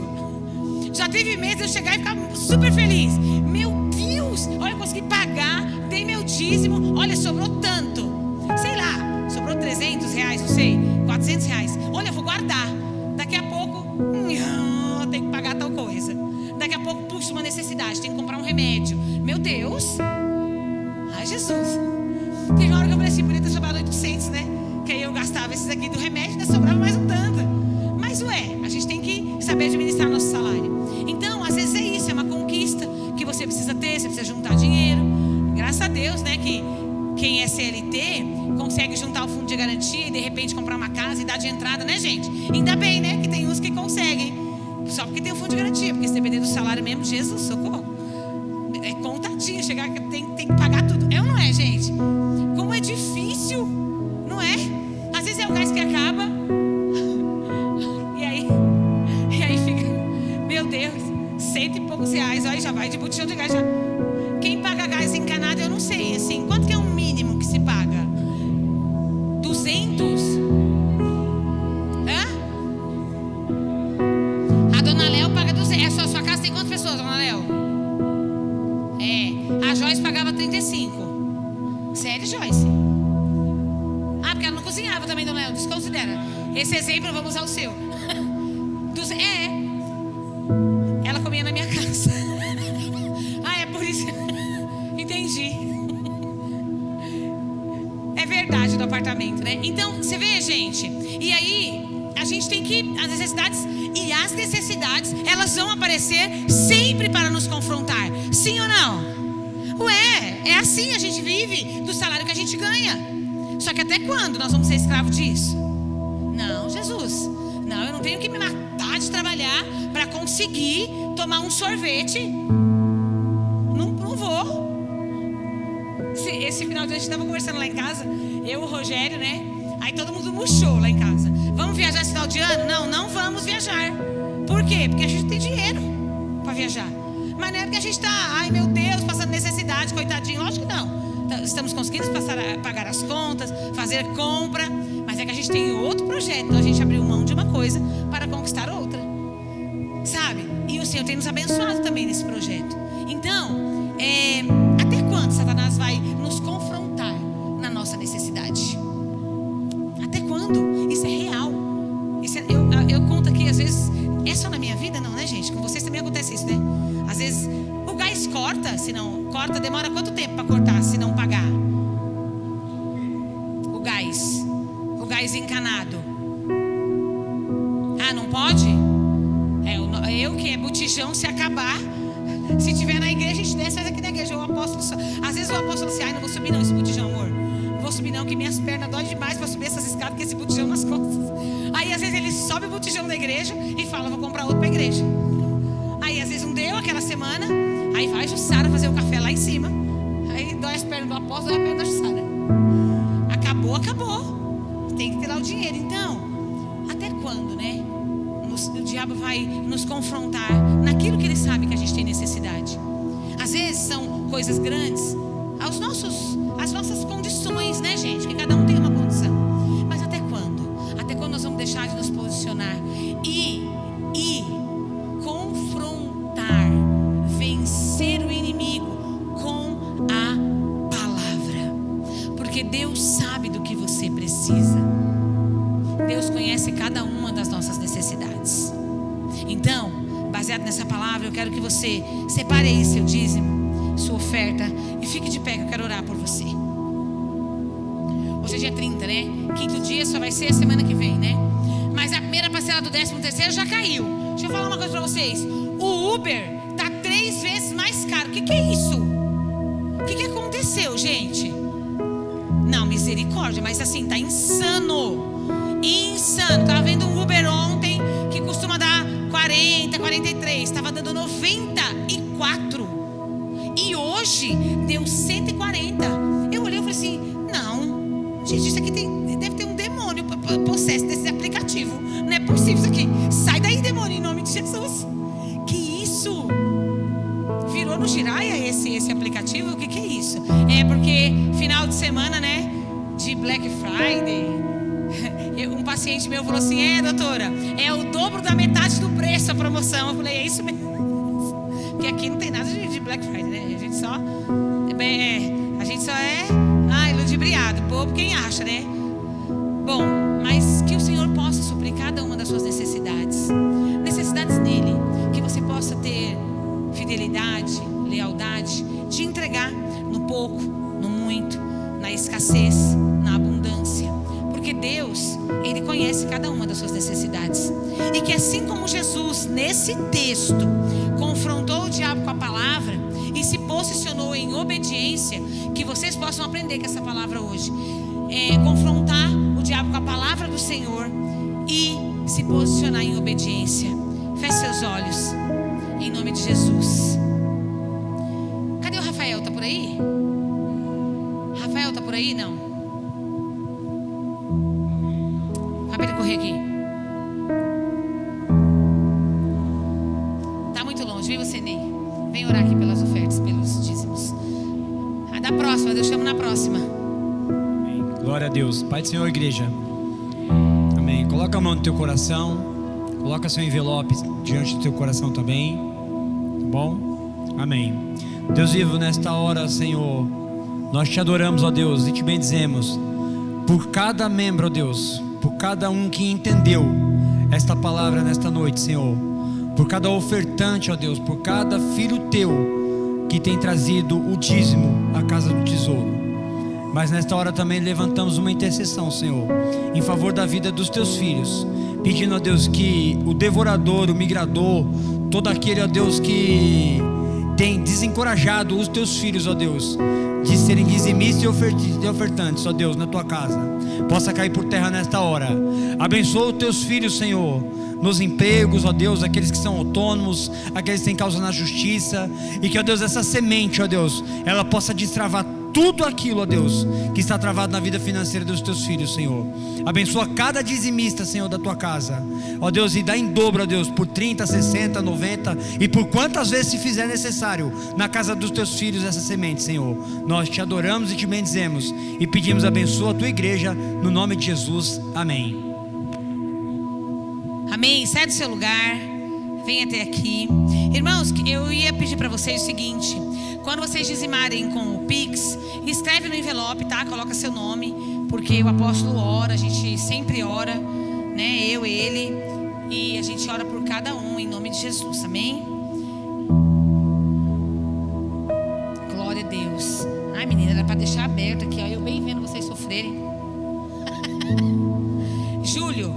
Já teve meses de eu chegar e ficar super feliz. Meu Deus, olha, eu consegui pagar, dei meu dízimo, olha, sobrou tanto. Sei lá, sobrou R$300, não sei, R$400. Olha, eu vou guardar. Daqui a pouco, eu tenho que pagar tal coisa. Daqui a pouco, puxa, uma necessidade, tem que comprar um remédio. Meu Deus. Ai, Jesus. Teve uma hora que eu falei assim, podia ter sobrado 800, né? Que aí eu gastava esses aqui do remédio, ainda sobrava mais um tanto. Mas a gente tem que saber administrar nosso salário. Então, às vezes é isso, é uma conquista que você precisa ter, você precisa juntar dinheiro. Graças a Deus, né, que quem é CLT consegue juntar o fundo de garantia e de repente comprar uma casa e dar de entrada, né, gente? Ainda bem, né, que tem uns que conseguem. Só porque tem o fundo de garantia, porque se depender do salário mesmo, Jesus, socorro. É contadinho, chegar que tem que pagar tudo. É ou não é, gente? Como é difícil, não é? Às vezes é o gás que acaba. E aí fica, meu Deus, R$100 e poucos, aí já vai de botijão de gás. Já. Quem paga gás encanado, eu não sei, assim, quanto que é o mínimo que se paga? 200? A dona Léo paga 200. A sua casa tem quantas pessoas, dona Léo? A Joyce pagava 35. Sério, Joyce? Porque ela não cozinhava também, dona Léo, desconsidera. Esse exemplo, vamos usar o seu. Ela comia na minha casa. É por isso. Entendi. É verdade do apartamento, né? Então, você vê, gente. E aí, a gente tem que, as necessidades E as necessidades, elas vão aparecer sempre para nos confrontar. Sim ou não? Ué, é assim, a gente vive do salário que a gente ganha. Só que até quando nós vamos ser escravos disso? Não, Jesus. Não, eu não tenho que me matar de trabalhar para conseguir tomar um sorvete. Não vou. Esse final de ano a gente estava conversando lá em casa, eu e o Rogério, né? Aí todo mundo murchou lá em casa. Vamos viajar esse final de ano? Não, não vamos viajar. Por quê? Porque a gente tem dinheiro para viajar. Mas não é porque a gente está, ai meu Deus, passando necessidade, coitadinho. Lógico que não. Estamos conseguindo pagar as contas, fazer compra. Mas é que a gente tem outro projeto. Então a gente abriu mão de uma coisa para conquistar outra. Sabe? E o Senhor tem nos abençoado também nesse projeto. Então, até quando Satanás vai nos confrontar na nossa necessidade? Até quando? Isso é real. Eu conto aqui, às vezes, é só na minha vida? Não, né, gente? Com vocês também acontece isso, né? Às vezes o gás corta, se não corta, demora quanto tempo para cortar se não pagar? O gás encanado. Ah, não pode? Eu que é botijão, se acabar, se tiver na igreja, a gente desce, faz aqui na igreja. O apóstolo, às vezes o apóstolo assim, ai, não vou subir não esse botijão, amor. Não vou subir não, que minhas pernas dói demais para subir essas escadas, porque esse botijão nas costas. Aí às vezes ele sobe o botijão da igreja e fala, vou comprar outro para a igreja. Aí às vezes não deu aquela semana, aí vai Jussara fazer o café lá em cima. Aí dói as pernas do apóstolo, dói a perna da Jussara. Acabou. Tem que ter lá o dinheiro. Então, até quando, né? O diabo vai nos confrontar naquilo que ele sabe que a gente tem necessidade. Às vezes são coisas grandes, as nossas condições, né, gente? Que cada um tem uma condição. Mas até quando? Até quando nós vamos deixar de nos posicionar e confrontar, vencer o inimigo com a palavra? Porque Deus sabe do que você precisa. Deus conhece cada uma das nossas necessidades. Então, baseado nessa palavra, eu quero que você separe aí seu dízimo, sua oferta, e fique de pé que eu quero orar por você. Hoje é dia 30, né? Quinto dia só vai ser a semana que vem, né? Mas a primeira parcela do 13º já caiu. Deixa eu falar uma coisa pra vocês. O Uber tá 3 vezes mais caro. O que é isso? O que aconteceu, gente? Não, misericórdia, mas assim, tá insano. Tava vendo um Uber ontem que costuma dar 40, 43, estava dando 94 e hoje deu 140. Eu olhei e falei assim, não, gente, isso aqui deve ter um demônio possesso desse aplicativo. Não é possível isso aqui. Sai daí, demônio, em nome de Jesus. Que isso? Virou no giraia esse aplicativo? O que é isso? É porque final de semana, né, de Black Friday, um paciente meu falou assim, doutora, é o dobro da metade do preço a promoção. Eu falei, é isso mesmo. Porque aqui não tem nada de Black Friday, né? A gente só é ludibriado, povo quem acha, né? Bom, mas que o Senhor possa suprir cada uma das suas necessidades nele, que você possa ter fidelidade, lealdade, de entregar no pouco, no muito, na escassez, na abundância. Porque Deus, Ele conhece cada uma das suas necessidades. E que assim como Jesus, nesse texto, confrontou o diabo com a palavra e se posicionou em obediência, que vocês possam aprender com essa palavra hoje. Confrontar o diabo com a palavra do Senhor e se posicionar em obediência. Feche seus olhos, em nome de Jesus. Cadê o Rafael? Tá por aí? Rafael tá por aí? Não. Para ele correr aqui. Tá muito longe. Vem você, Ney. Vem orar aqui pelas ofertas, pelos dízimos. Da próxima, Deus chama na próxima. Amém. Glória a Deus. Pai do Senhor, igreja. Amém. Coloca a mão no teu coração. Coloca seu envelope diante do teu coração também. Tá bom? Amém. Deus vivo, nesta hora, Senhor, nós te adoramos, ó Deus, e te bendizemos por cada membro, ó Deus, por cada um que entendeu esta palavra nesta noite, Senhor, por cada ofertante, ó Deus, por cada filho teu que tem trazido o dízimo à casa do tesouro. Mas nesta hora também levantamos uma intercessão, Senhor, em favor da vida dos teus filhos, pedindo a Deus que o devorador, o migrador, todo aquele, ó Deus, que tem desencorajado os teus filhos, ó Deus, de serem dizimistas e ofertantes, ó Deus, na tua casa, possa cair por terra nesta hora. Abençoa os teus filhos, Senhor, nos empregos, ó Deus, aqueles que são autônomos, aqueles que têm causa na justiça, e que, ó Deus, essa semente, ó Deus, ela possa destravar tudo aquilo, ó Deus, que está travado na vida financeira dos teus filhos, Senhor. Abençoa cada dizimista, Senhor, da tua casa, ó Deus, e dá em dobro, ó Deus, por 30, 60, 90 e por quantas vezes se fizer necessário, na casa dos teus filhos, essa semente, Senhor. Nós te adoramos e te bendizemos e pedimos, abençoa a tua igreja, no nome de Jesus, amém. Amém. Sai do seu lugar, vem até aqui. Irmãos, eu ia pedir para vocês o seguinte: quando vocês dizimarem com o Pix, escreve no envelope, tá? Coloca seu nome, porque o apóstolo ora, a gente sempre ora, né? Eu, ele, e a gente ora por cada um em nome de Jesus, amém? Glória a Deus. Ai, menina, era para deixar aberto aqui, ó, eu bem vendo vocês sofrerem. Júlio,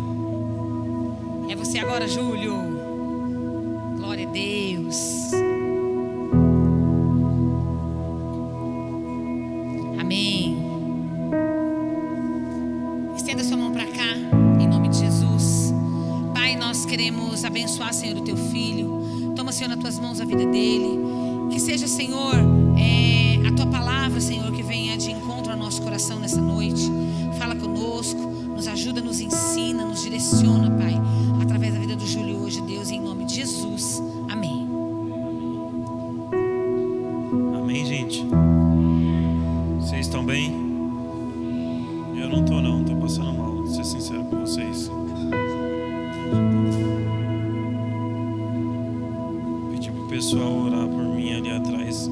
é você agora, Júlio. Glória a Deus. Amém. Estenda sua mão para cá, em nome de Jesus. Pai, nós queremos abençoar, Senhor, o teu filho. Toma, Senhor, nas tuas mãos a vida dele. Que seja, Senhor, a tua palavra, Senhor, que venha de encontro ao nosso coração nessa noite. Fala conosco, nos ajuda, nos ensina, nos direciona, Pai, através da vida do Júlio hoje, Deus, em nome de Jesus. Amém. Amém, gente. Vocês estão bem? Eu não tô não, tô passando mal, vou ser sincero com vocês. Pedi pro pessoal orar por mim ali atrás,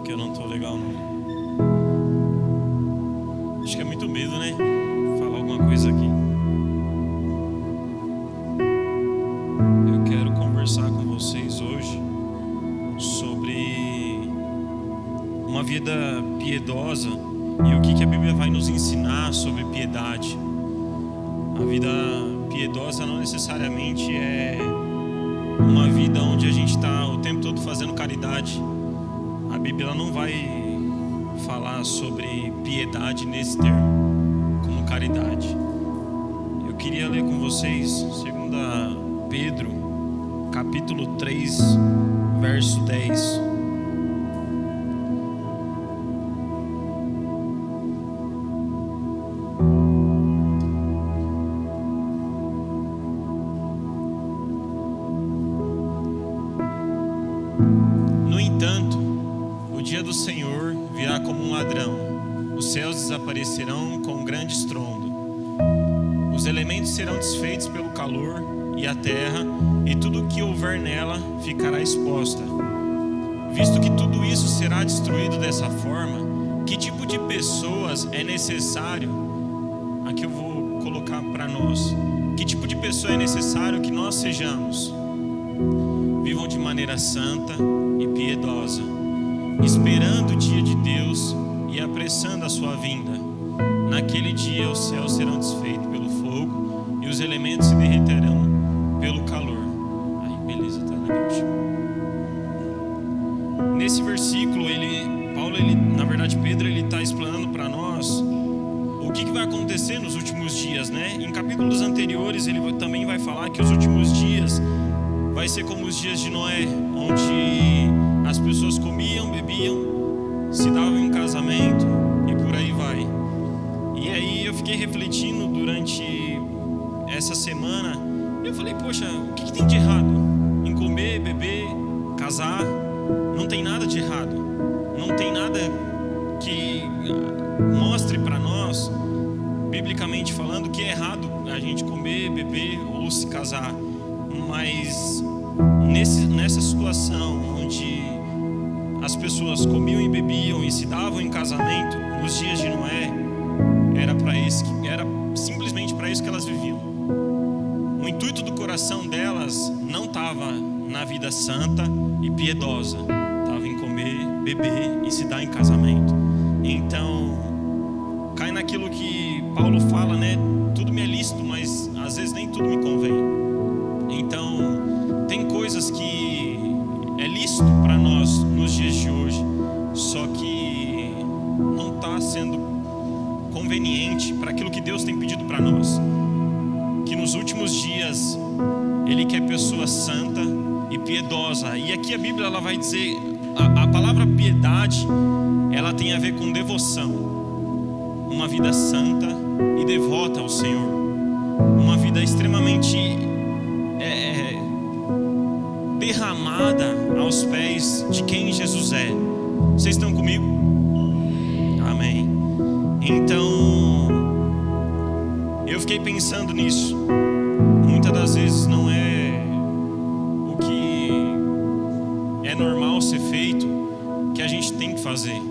que eu não tô legal não. Acho que é muito medo, né? Falar alguma coisa aqui. Eu quero conversar com vocês hoje sobre uma vida piedosa e o que a Bíblia vai nos ensinar sobre piedade. A vida piedosa não necessariamente é uma vida onde a gente está o tempo todo fazendo caridade. A Bíblia não vai falar sobre piedade nesse termo, como caridade. Eu queria ler com vocês 2 Pedro, capítulo 3, verso 10. No entanto, o dia do Senhor virá como um ladrão. Os céus desaparecerão com um grande estrondo. Os elementos serão desfeitos pelo calor, e a terra e tudo o que houver nela ficará exposta. Visto que tudo isso será destruído dessa forma, que tipo de pessoas é necessário? Aqui eu vou colocar para nós. Que tipo de pessoa é necessário que nós sejamos? Vivam de maneira santa e piedosa, esperando o dia de Deus e apressando a sua vinda. Naquele dia os céus serão desfeitos pelo fogo e os elementos se derreterão pelo calor. Aí, beleza, tá legal. Nesse versículo, na verdade, Pedro, ele está explanando para nós o que vai acontecer nos últimos dias, né? Em capítulos anteriores, ele também vai falar que os últimos dias vai ser como os dias de Noé, onde as pessoas comiam, bebiam, se davam em casamento e por aí vai. E aí eu fiquei refletindo durante essa semana. Eu falei, poxa, o que tem de errado em comer, beber, casar? Não tem nada de errado. Não tem nada que mostre para nós, biblicamente falando, que é errado a gente comer, beber ou se casar. Mas nessa situação onde as pessoas comiam e bebiam e se davam em casamento nos dias de Noé, era simplesmente para isso que elas viviam. O intuito do coração delas não estava na vida santa e piedosa, estava em comer, beber e se dar em casamento. Então, naquilo que Paulo fala, né? Tudo me é lícito, mas às vezes nem tudo me convém. Então, tem coisas que é lícito para nós nos dias de hoje, só que não está sendo conveniente para aquilo que Deus tem pedido para nós. Que nos últimos dias Ele quer pessoa santa e piedosa. E aqui a Bíblia ela vai dizer, a palavra piedade, ela tem a ver com devoção. Uma vida santa e devota ao Senhor. Uma vida extremamente derramada aos pés de quem Jesus é. Vocês estão comigo? Amém. Então, eu fiquei pensando nisso. Muitas das vezes não é o que é normal ser feito que a gente tem que fazer,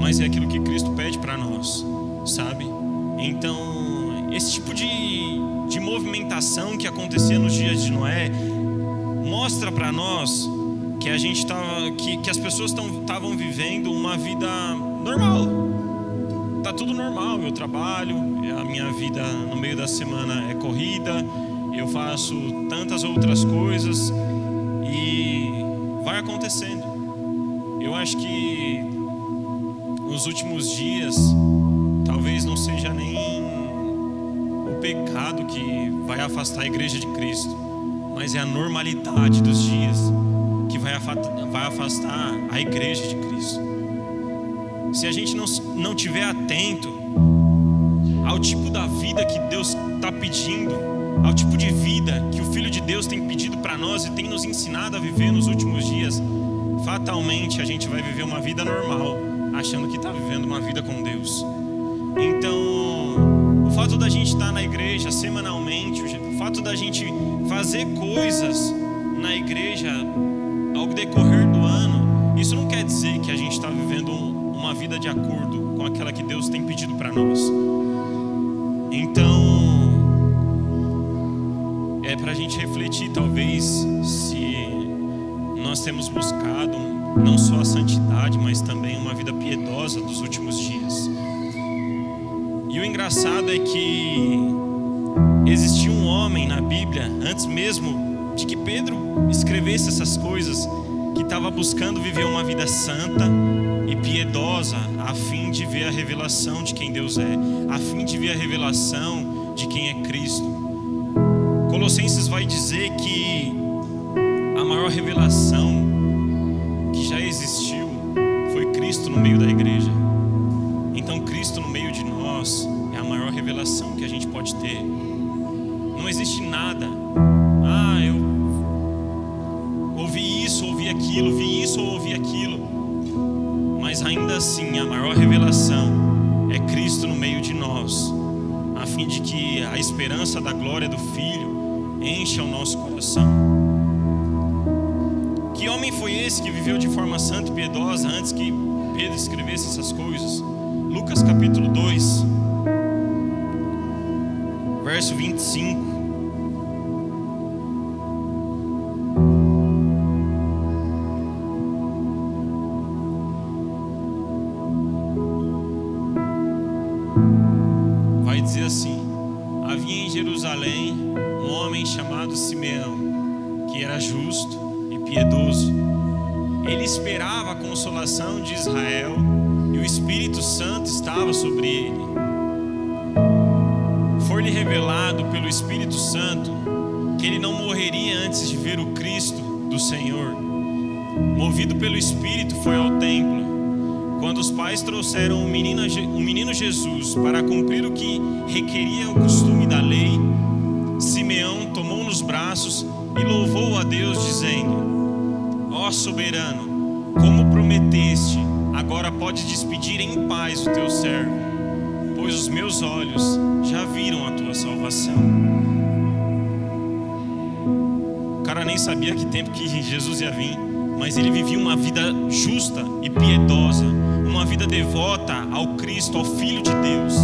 mas é aquilo que Cristo pede para nós, sabe? Então, esse tipo de movimentação que acontecia nos dias de Noé mostra para nós que a gente que as pessoas estavam vivendo uma vida normal. Tá tudo normal, eu trabalho, a minha vida no meio da semana é corrida, eu faço tantas outras coisas e vai acontecendo. Eu acho que nos últimos dias talvez não seja nem o pecado que vai afastar a igreja de Cristo, mas é a normalidade dos dias que vai afastar a igreja de Cristo. Se a gente não tiver atento ao tipo da vida que Deus está pedindo, ao tipo de vida que o Filho de Deus tem pedido para nós e tem nos ensinado a viver nos últimos dias, fatalmente a gente vai viver uma vida normal, achando que está vivendo uma vida com Deus. Então, o fato da gente estar na igreja semanalmente, o fato da gente fazer coisas na igreja ao decorrer do ano, isso não quer dizer que a gente está vivendo uma vida de acordo com aquela que Deus tem pedido para nós. Então, é para a gente refletir, talvez, se nós temos buscado não só a santidade, mas também uma vida piedosa dos últimos dias. E o engraçado é que existia um homem na Bíblia, antes mesmo de que Pedro escrevesse essas coisas, que estava buscando viver uma vida santa e piedosa, a fim de ver a revelação de quem Deus é, a fim de ver a revelação de quem é Cristo. Colossenses vai dizer que a maior revelação que já existiu foi Cristo no meio da igreja. Então Cristo no meio de nós é a maior revelação que a gente pode ter. Não existe nada, eu ouvi isso, ouvi aquilo, vi isso ou ouvi aquilo, mas ainda assim a maior revelação é Cristo no meio de nós, a fim de que a esperança da glória do Filho encha o nosso coração. Que homem foi esse que viveu de forma santa e piedosa antes que Pedro escrevesse essas coisas? Lucas capítulo 2, verso 25. Vai dizer assim: havia em Jerusalém um homem chamado Simeão, que era justo e piedoso. Ele esperava a consolação de Israel e o Espírito Santo estava sobre ele. Foi-lhe revelado pelo Espírito Santo que ele não morreria antes de ver o Cristo do Senhor. Movido pelo Espírito, foi ao templo. Quando os pais trouxeram o menino Jesus para cumprir o que requeria o costume da lei, Simeão tomou nos braços e louvou a Deus, dizendo: ó soberano, como prometeste, agora pode despedir em paz o teu servo, pois os meus olhos já viram a tua salvação. O cara nem sabia que tempo que Jesus ia vir, mas ele vivia uma vida justa e piedosa, uma vida devota ao Cristo, ao Filho de Deus.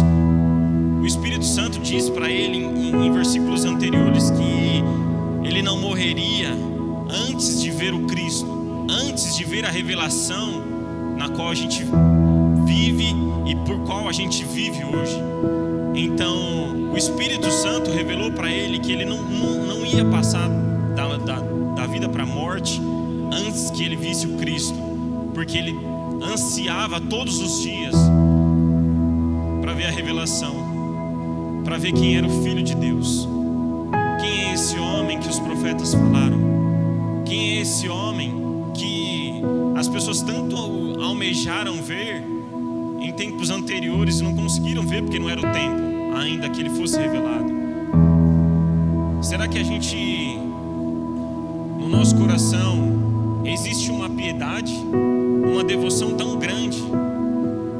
O Espírito Santo diz para ele em versículos anteriores que ele não morreria antes de ver o Cristo, antes de ver a revelação na qual a gente vive e por qual a gente vive hoje. Então, o Espírito Santo revelou para ele que ele não ia passar da vida para a morte antes que ele visse o Cristo, porque ele ansiava todos os dias para ver a revelação, para ver quem era o Filho de Deus. Quem é esse homem que os profetas falaram? Quem é esse homem que as pessoas tanto almejaram ver em tempos anteriores e não conseguiram ver porque não era o tempo ainda que ele fosse revelado? Será que a gente, no nosso coração, existe uma piedade, uma devoção tão grande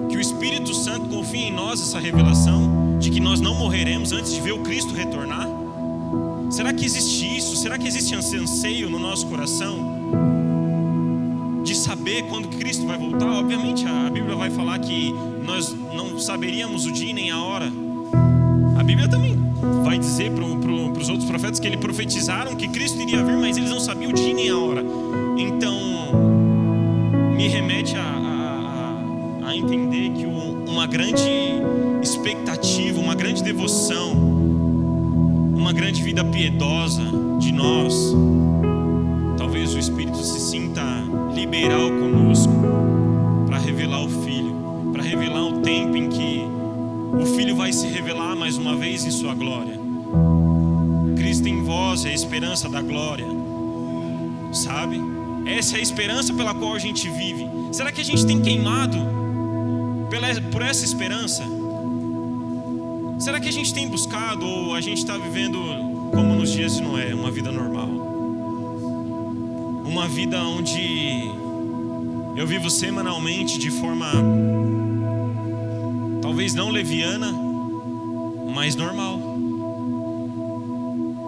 que o Espírito Santo confia em nós essa revelação de que nós não morreremos antes de ver o Cristo retornar? Será que existe isso? Será que existe esse anseio no nosso coração de saber quando Cristo vai voltar? Obviamente a Bíblia vai falar que nós não saberíamos o dia nem a hora. A Bíblia também vai dizer para os outros profetas que eles profetizaram que Cristo iria vir, mas eles não sabiam o dia nem a hora. Então me remete a entender que uma grande expectativa, uma grande devoção, uma grande vida piedosa de nós, talvez o Espírito se sinta liberal conosco para revelar o Filho, para revelar o tempo em que o Filho vai se revelar mais uma vez em sua glória. Cristo em vós é a esperança da glória, sabe? Essa é a esperança pela qual a gente vive. Será que a gente tem queimado por essa esperança? Será que a gente tem buscado, ou a gente está vivendo como nos dias de Noé, uma vida normal? Uma vida onde eu vivo semanalmente de forma talvez não leviana, mas normal.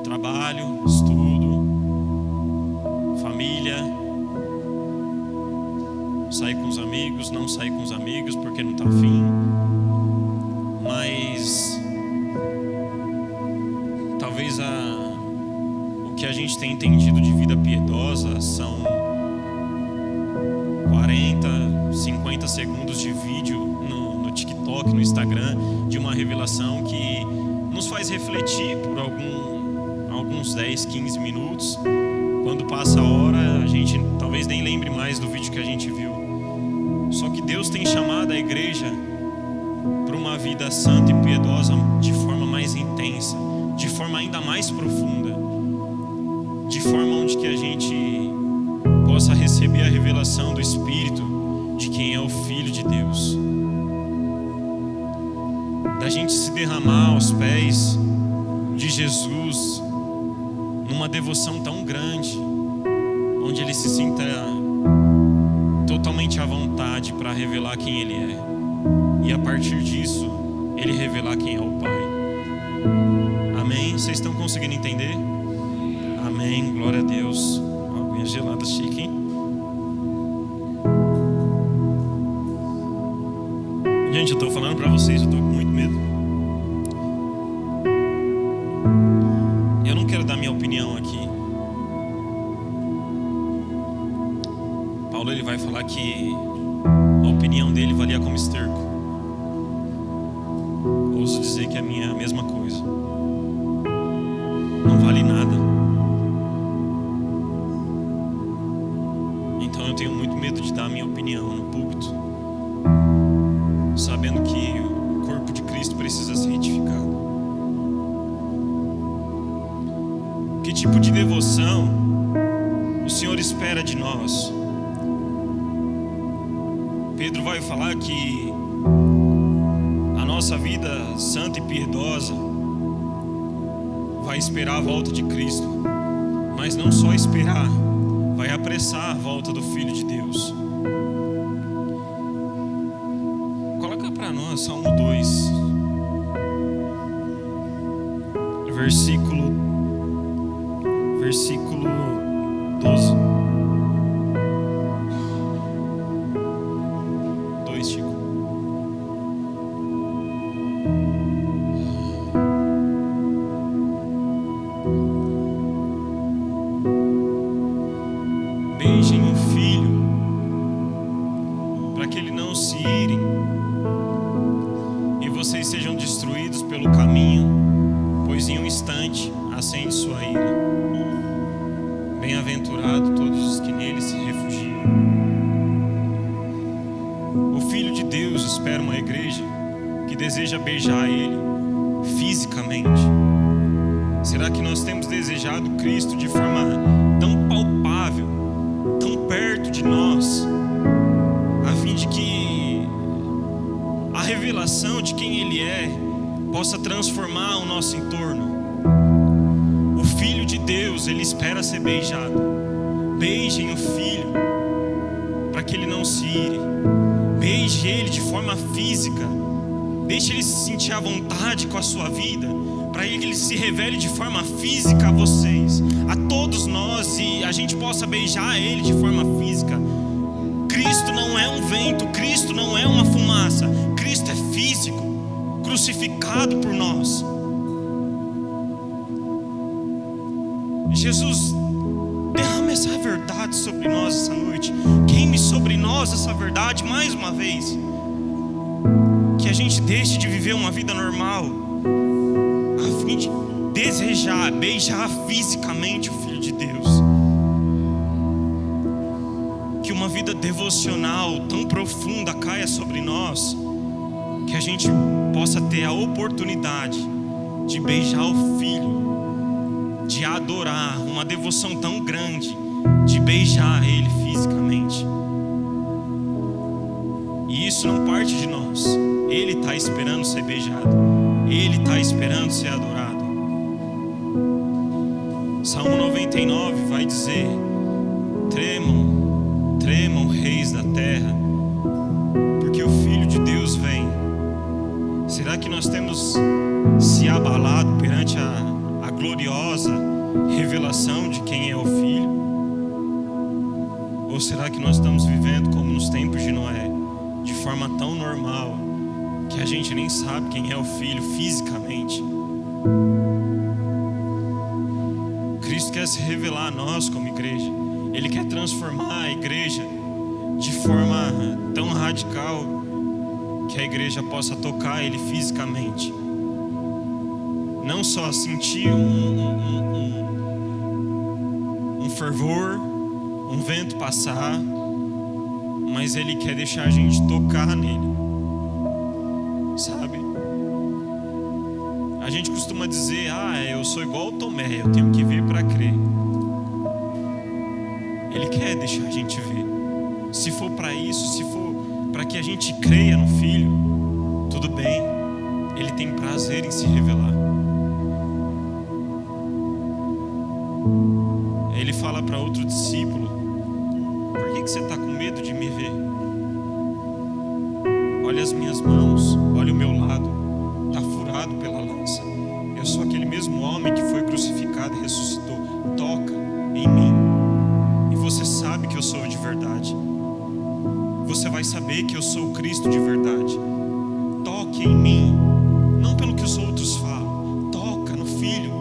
Trabalho, estudo, família, sair com os amigos, não sair com os amigos porque não está afim. Mas talvez o que a gente tem entendido de vida piedosa são 40, 50 segundos de vídeo no TikTok, no Instagram, de uma revelação que nos faz refletir por alguns 10, 15 minutos. Quando passa a hora, a gente talvez nem lembre mais do vídeo que a gente viu. Só que Deus tem chamado a igreja para uma vida santa e piedosa de forma mais intensa, de forma ainda mais profunda, de forma onde que a gente possa receber a revelação do Espírito de quem é o Filho de Deus, da gente se derramar aos pés de Jesus numa devoção tão grande, onde ele se sinta totalmente à vontade para revelar quem ele é, e a partir disso ele revelar quem é o Pai. Amém? Vocês estão conseguindo entender? Amém, glória a Deus. Uma aguinha gelada chique, hein? Gente, eu estou falando para vocês, eu estou com muito medo. Eu não quero dar minha opinião aqui. Paulo, ele vai falar que a opinião dele valia como esterco. Ouso dizer que a minha é a mesma coisa. Não vale nada. Então eu tenho muito medo de dar a minha opinião no púlpito, sabendo que o corpo de Cristo precisa ser retificado. Que tipo de devoção o Senhor espera de nós? Pedro vai falar que a nossa vida santa e piedosa vai esperar a volta de Cristo, mas não só esperar, vai apressar a volta do Filho de Deus. Coloca para nós Salmo 2, versículo 12. 2, Chico. Beijem o filho, para que ele não se ire Filho de Deus espera uma igreja que deseja beijar Ele fisicamente? Será que nós temos desejado Cristo de forma tão palpável, tão perto de nós, a fim de que a revelação de quem Ele é possa transformar o nosso entorno? O Filho de Deus, Ele espera ser beijado. Beijem o Filho, para que Ele não se ire. Beije Ele de forma física. Deixe Ele se sentir à vontade com a sua vida, para que Ele se revele de forma física a vocês, a todos nós, e a gente possa beijar Ele de forma física. Cristo não é um vento, Cristo não é uma fumaça, Cristo é físico, crucificado por nós. Jesus, derrame essa verdade sobre nós essa noite, queime sobre nós essa verdade mais uma vez, que a gente deixe de viver uma vida normal, a fim de desejar, beijar fisicamente o Filho de Deus. Que uma vida devocional tão profunda caia sobre nós, que a gente possa ter a oportunidade de beijar o Filho, de adorar, uma devoção tão grande, de beijar Ele fisicamente. E isso não parte de nós. Ele está esperando ser beijado, Ele está esperando ser adorado. Salmo 99 vai dizer: tremam, tremam reis da terra, porque o Filho de Deus vem. Será que nós temos se abalado perante a gloriosa revelação de quem é o Filho? Ou será que nós estamos vivendo como nos tempos de Noé, de forma tão normal, que a gente nem sabe quem é o Filho fisicamente? Cristo quer se revelar a nós como igreja. Ele quer transformar a igreja de forma tão radical, que a igreja possa tocar Ele fisicamente. Não só sentir um fervor, um vento passar, mas Ele quer deixar a gente tocar nele, sabe? A gente costuma dizer: eu sou igual ao Tomé, eu tenho que ver para crer. Ele quer deixar a gente ver. Se for para isso, se for para que a gente creia no Filho, tudo bem. Ele tem prazer em se revelar. Ele fala para outro discípulo: por que você está com medo de me ver? Olha as minhas mãos, olha o meu lado, está furado pela lança. Eu sou aquele mesmo homem que foi crucificado e ressuscitou. Toca em mim e você sabe que eu sou de verdade. Você vai saber que eu sou o Cristo de verdade. Toque em mim, não pelo que os outros falam. Toca no Filho,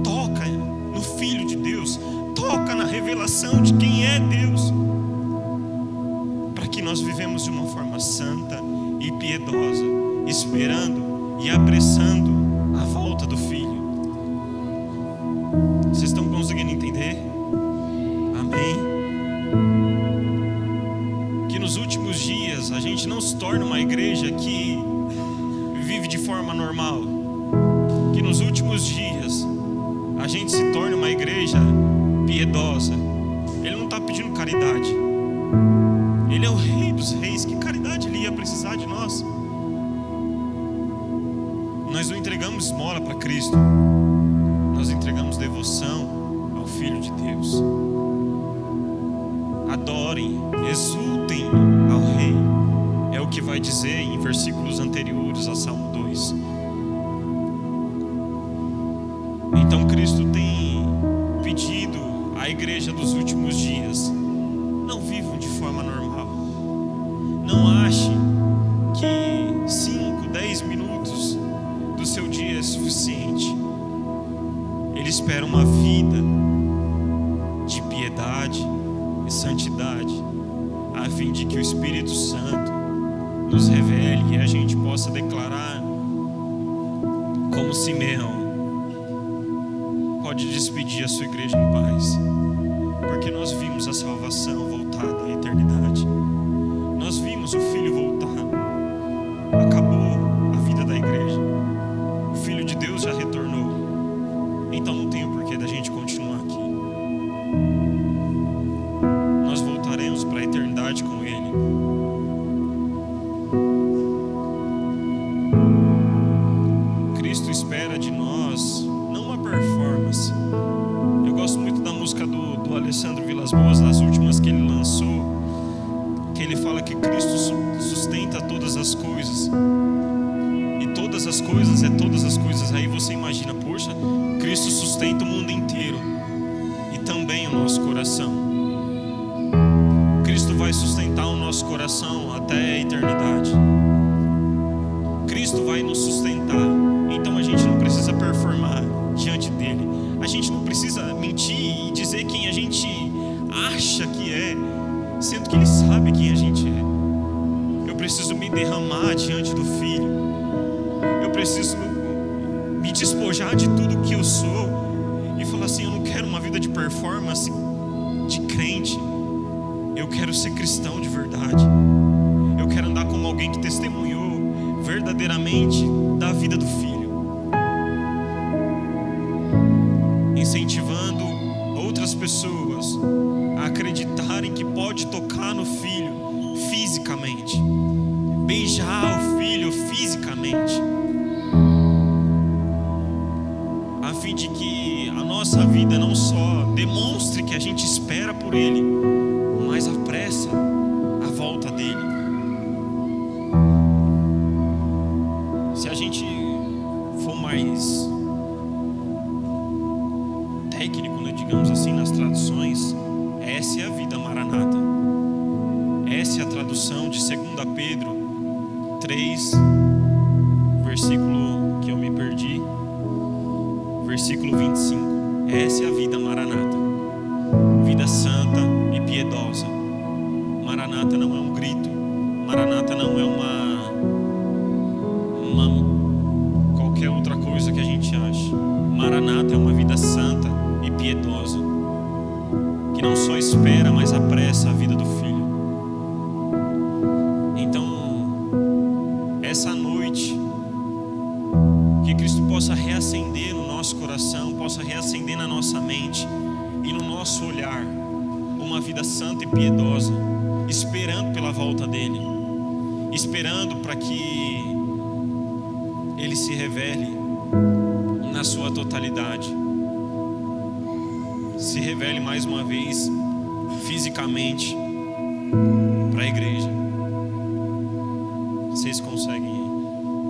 toca no Filho de Deus, toca na revelação de quem é Deus, para que nós vivemos de uma forma santa e piedosa, esperando e apressando a volta do Filho. Vocês estão conseguindo entender? Amém? Que nos últimos dias a gente não se torne uma igreja que vive de forma normal. Que nos últimos dias a gente se torne uma igreja piedosa. Ele não está pedindo caridade. Ele é o Rei dos Reis. Que caridade Ele ia precisar de nós? Nós não entregamos esmola para Cristo. Nós entregamos devoção ao Filho de Deus. Adorem, exultem ao Rei. É o que vai dizer em versículos anteriores a Salmo 2. Então Cristo tem pedido à igreja dos últimos dias: não vivam de forma normal. Não ache que 5, 10 minutos do seu dia é suficiente. Ele espera uma vida de piedade e santidade, a fim de que o Espírito Santo nos revele e a gente possa declarar como Simeão: pode despedir a sua igreja em paz, porque nós vimos a salvação voltada à eternidade. Nós vimos o Filho voltar. Acabou a vida da igreja. O Filho de Deus já retornou. Então não tem o porquê da gente continuar aqui. Nós voltaremos para a eternidade com Ele. Cristo espera de nós não uma performance. Eu gosto muito da música do Alessandro Vilas Boas, das últimas que ele lançou, que ele fala que Cristo sustenta todas as coisas. E todas as coisas é todas as coisas. Aí você imagina, poxa, Cristo sustenta o mundo inteiro e também o nosso coração. Cristo vai sustentar o nosso coração até a eternidade. Cristo vai nos sustentar. Então a gente não precisa performar diante dele. A gente não precisa mentir e dizer quem a gente acha que é, sendo que ele sabe quem a gente é. Eu preciso me derramar diante do Filho. Eu preciso me despojar de tudo que eu sou e falar assim: eu não quero uma vida de performance de crente. Eu quero ser cristão de verdade. Eu quero andar como alguém que testemunhou verdadeiramente da vida do Filho, incentivando outras pessoas a acreditarem que pode tocar no Filho fisicamente, beijar o Filho fisicamente, a fim de que a nossa vida não só demonstre que a gente espera por Ele, mas apressa a volta dele. Se a gente for mais técnico, né, digamos assim, nas traduções, essa é a vida maranata. Essa é a tradução de 2 Pedro 3, versículo que eu me perdi, versículo 25. Essa é a vida maranata, vida santa e piedosa. Maranata não é um grito, Maranata não é uma qualquer outra coisa que a gente acha. Maranata é uma vida santa e piedosa, que não só espera, mas apressa a vida do Filho. Então, essa noite, que Cristo possa reacender no nosso coração, possa reacender na nossa mente e no nosso olhar uma vida santa e piedosa, esperando pela volta dele, esperando para que ele se revele na sua totalidade, se revele mais uma vez fisicamente para a igreja. Vocês conseguem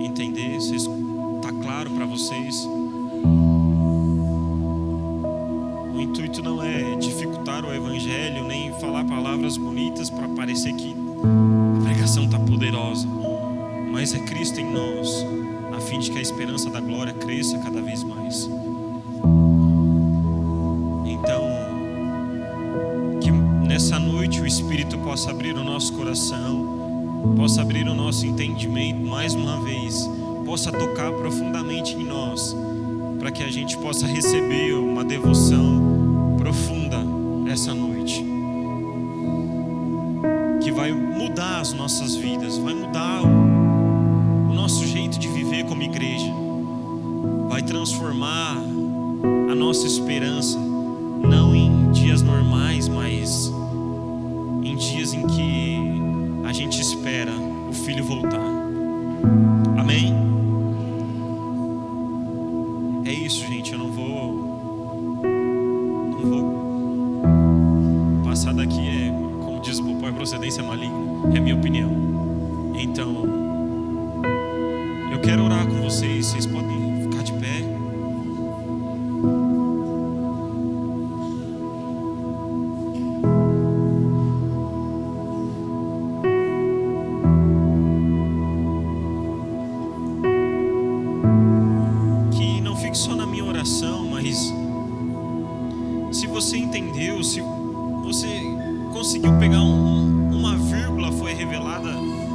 entender? Está claro para vocês? O intuito não é dificultar o evangelho, nem falar palavras bonitas para parecer que a pregação está poderosa, mas é Cristo em nós, a fim de que a esperança da glória cresça cada vez mais. Então, que nessa noite o Espírito possa abrir o nosso coração, possa abrir o nosso entendimento mais uma vez, possa tocar profundamente em nós, para que a gente possa receber uma devoção profunda essa noite, que vai mudar as nossas vidas, vai mudar o nosso jeito de viver como igreja, vai transformar a nossa esperança, não em dias normais, mas em dias em que a gente espera o Filho voltar. Amém? É isso, gente. Eu não vou passar daqui, como diz o papai, procedência maligna. É minha opinião. Então, eu quero orar com vocês. Vocês podem ficar de pé. Só na minha oração, mas se você entendeu, se você conseguiu pegar uma vírgula foi revelada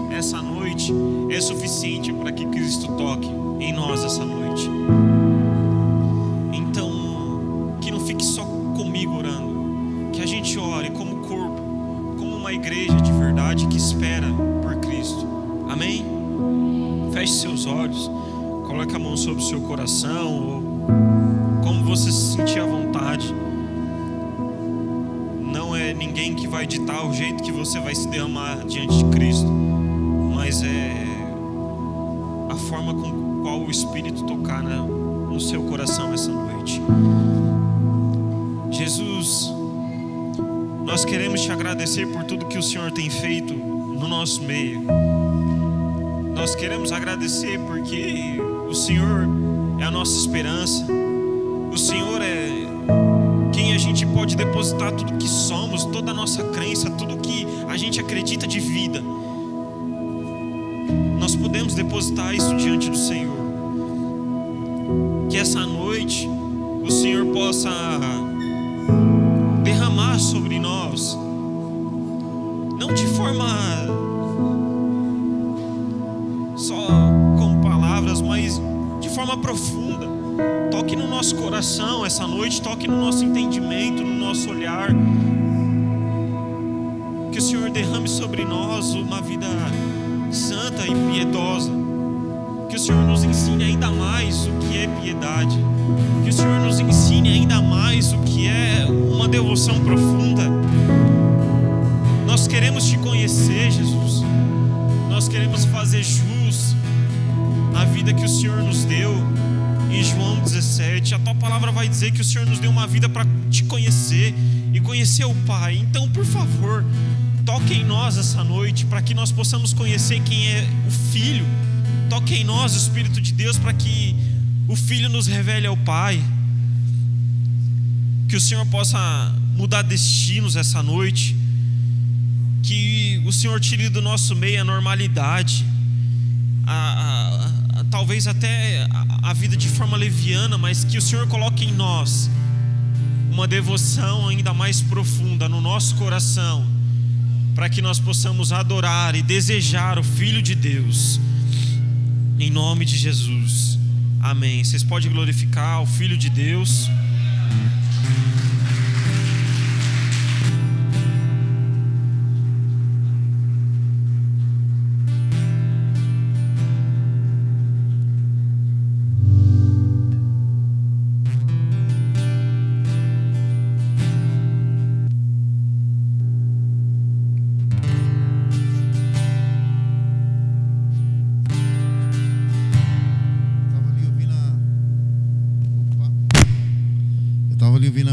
essa noite, é suficiente para que Cristo toque em nós essa noite. Então, que não fique só comigo orando, que a gente ore como corpo, como uma igreja de verdade que espera Amém? Feche seus olhos, coloque a mão sobre o seu coração, ou como você se sentir à vontade. Não é ninguém que vai ditar o jeito que você vai se derramar diante de Cristo, mas é a forma com qual o Espírito tocar no seu coração essa noite. Jesus, nós queremos te agradecer por tudo que o Senhor tem feito no nosso meio. Nós queremos agradecer porque o Senhor é a nossa esperança. O Senhor é quem a gente pode depositar tudo que somos, toda a nossa crença, tudo que a gente acredita de vida. Nós podemos depositar isso diante do Senhor. Que essa noite o Senhor possa derramar sobre nós, não de forma só com palavras, mas de forma profunda. Toque no nosso coração essa noite, toque no nosso entendimento, no nosso olhar. Que o Senhor derrame sobre nós uma vida santa e piedosa. Que o Senhor nos ensine ainda mais o que é piedade. Que o Senhor nos ensine ainda mais o que é uma devoção profunda. Nós queremos te conhecer, Jesus. Nós queremos fazer jus à vida que o Senhor nos deu. Em João 17, a tua palavra vai dizer que o Senhor nos deu uma vida para te conhecer e conhecer o Pai. Então, por favor, toque em nós essa noite para que nós possamos conhecer quem é o Filho. Toque em nós o Espírito de Deus para que o Filho nos revele ao Pai. Que o Senhor possa mudar destinos essa noite. Que o Senhor tire do nosso meio a normalidade, talvez até a vida de forma leviana, mas que o Senhor coloque em nós uma devoção ainda mais profunda no nosso coração, para que nós possamos adorar e desejar o Filho de Deus, em nome de Jesus, amém. Vocês podem glorificar o Filho de Deus.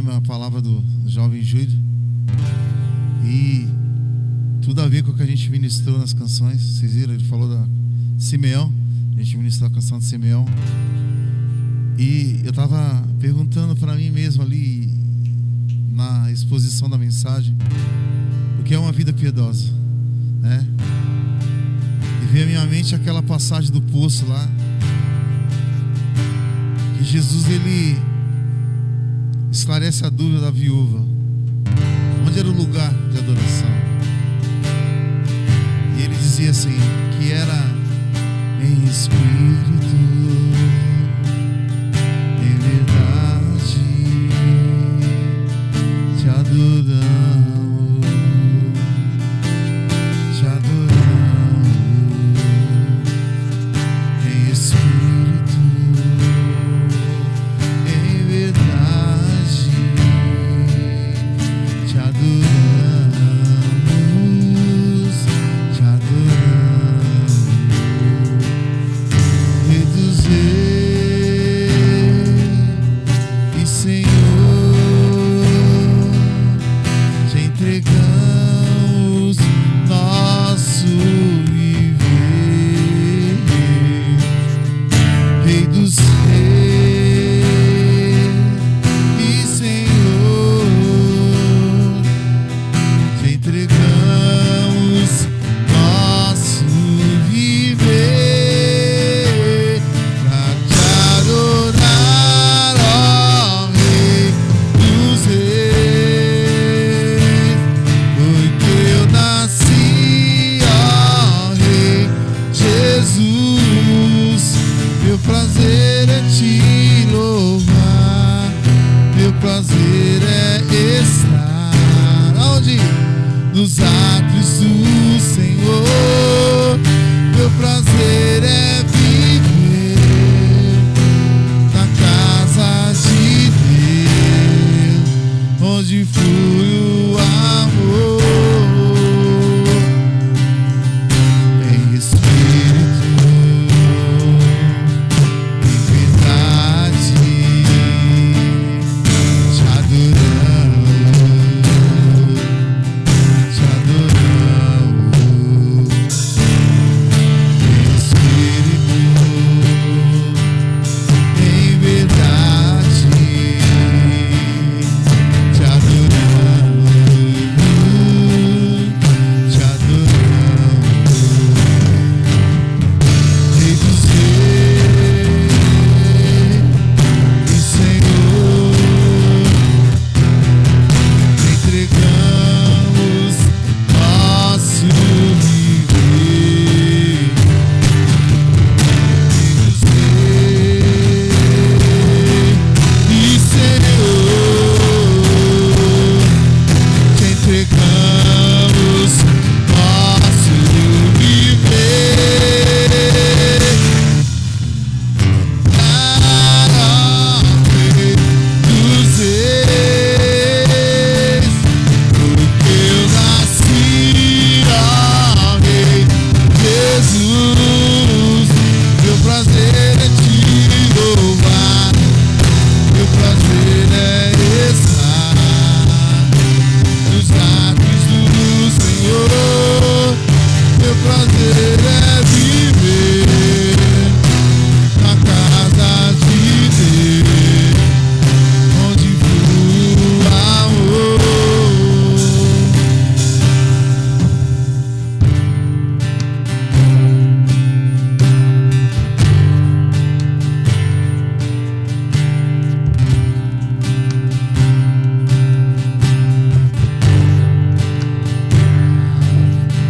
A palavra do jovem Júlio e tudo a ver com o que a gente ministrou nas canções. Vocês viram, ele falou da Simeão, a gente ministrou a canção de Simeão, e eu estava perguntando para mim mesmo ali na exposição da mensagem o que é uma vida piedosa, né? E veio à minha mente aquela passagem do poço lá, que Jesus ele esclarece a dúvida da viúva. Onde era o lugar de adoração? E ele dizia assim, que era em espírito, em verdade, te adoramos, te adoramos, em espírito, em verdade. Te adoramos, te adoramos, Rei dos Reis e Senhor, te entregamos nosso viver, Rei dos Reis e Senhor, entregamos nosso viver pra te adorar, ó Rei dos Reis. Foi que eu nasci, ó Rei Jesus. Meu prazer é te louvar, meu prazer é estar onde? Nos átrios do Senhor. Meu prazer é viver na casa de Deus, onde flui o amor em espírito, em verdade, te adoramos, te adoramos. Em verdade, te adoramos, te adoramos. Rei dos reis e Senhor, entregamos nosso viver. E Senhor, te entregamos nosso viver. Rei dos reis, porque eu nasci, ó Rei Jesus. Meu prazer é te louvar, meu prazer é estar nos lábios do Senhor. Meu prazer é viver na casa de Deus, onde flui o amor.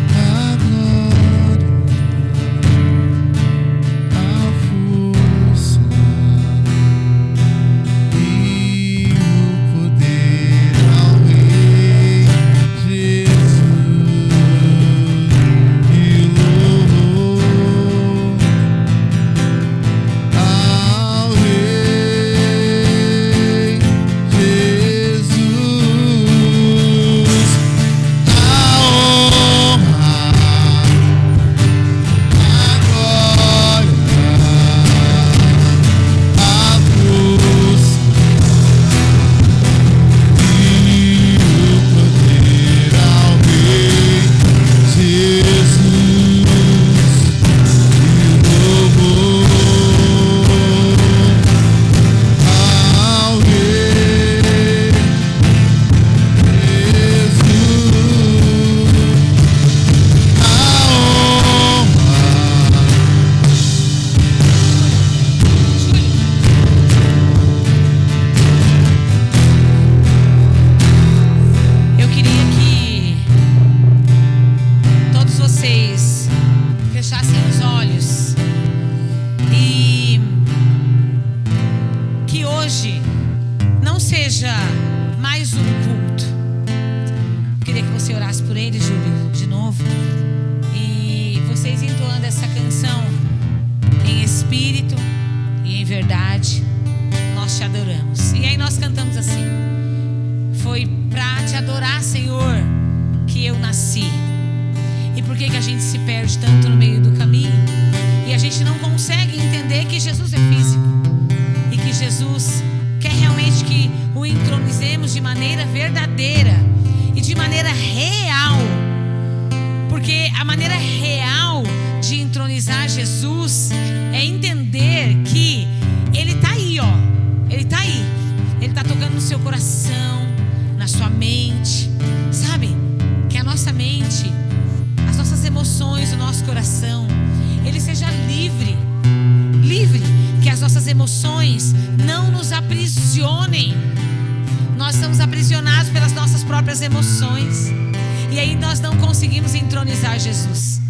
A glória, a força e o poder ao Rei Jesus, e louvor ao Rei Jesus. A honra, a glória, a força e o poder ao Rei Jesus, e louvor ao Rei Jesus. A honra. Eu queria que todos vocês fechassem os olhos e que hoje não seja mais um culto. Eu queria que você orasse por ele, Júlio, de novo. E vocês entoando essa canção em espírito e em verdade, nós te adoramos. E aí nós cantamos assim: foi pra te adorar, Senhor, que eu nasci. E por que a gente se perde tanto no meio do caminho? E a gente não consegue entender que Jesus é físico e que Jesus quer realmente que o entronizemos de maneira verdadeira e de maneira real. Porque a maneira real de entronizar Jesus é entender que Ele tá aí, ó. Ele tá aí. Ele tá tocando no seu coração, na sua mente. Sabe? Que a nossa mente, as nossas emoções, o nosso coração, ele seja livre. Livre. Que as nossas emoções não nos aprisionem. Nós estamos aprisionados pelas nossas próprias emoções. E aí nós não conseguimos entronizar Jesus.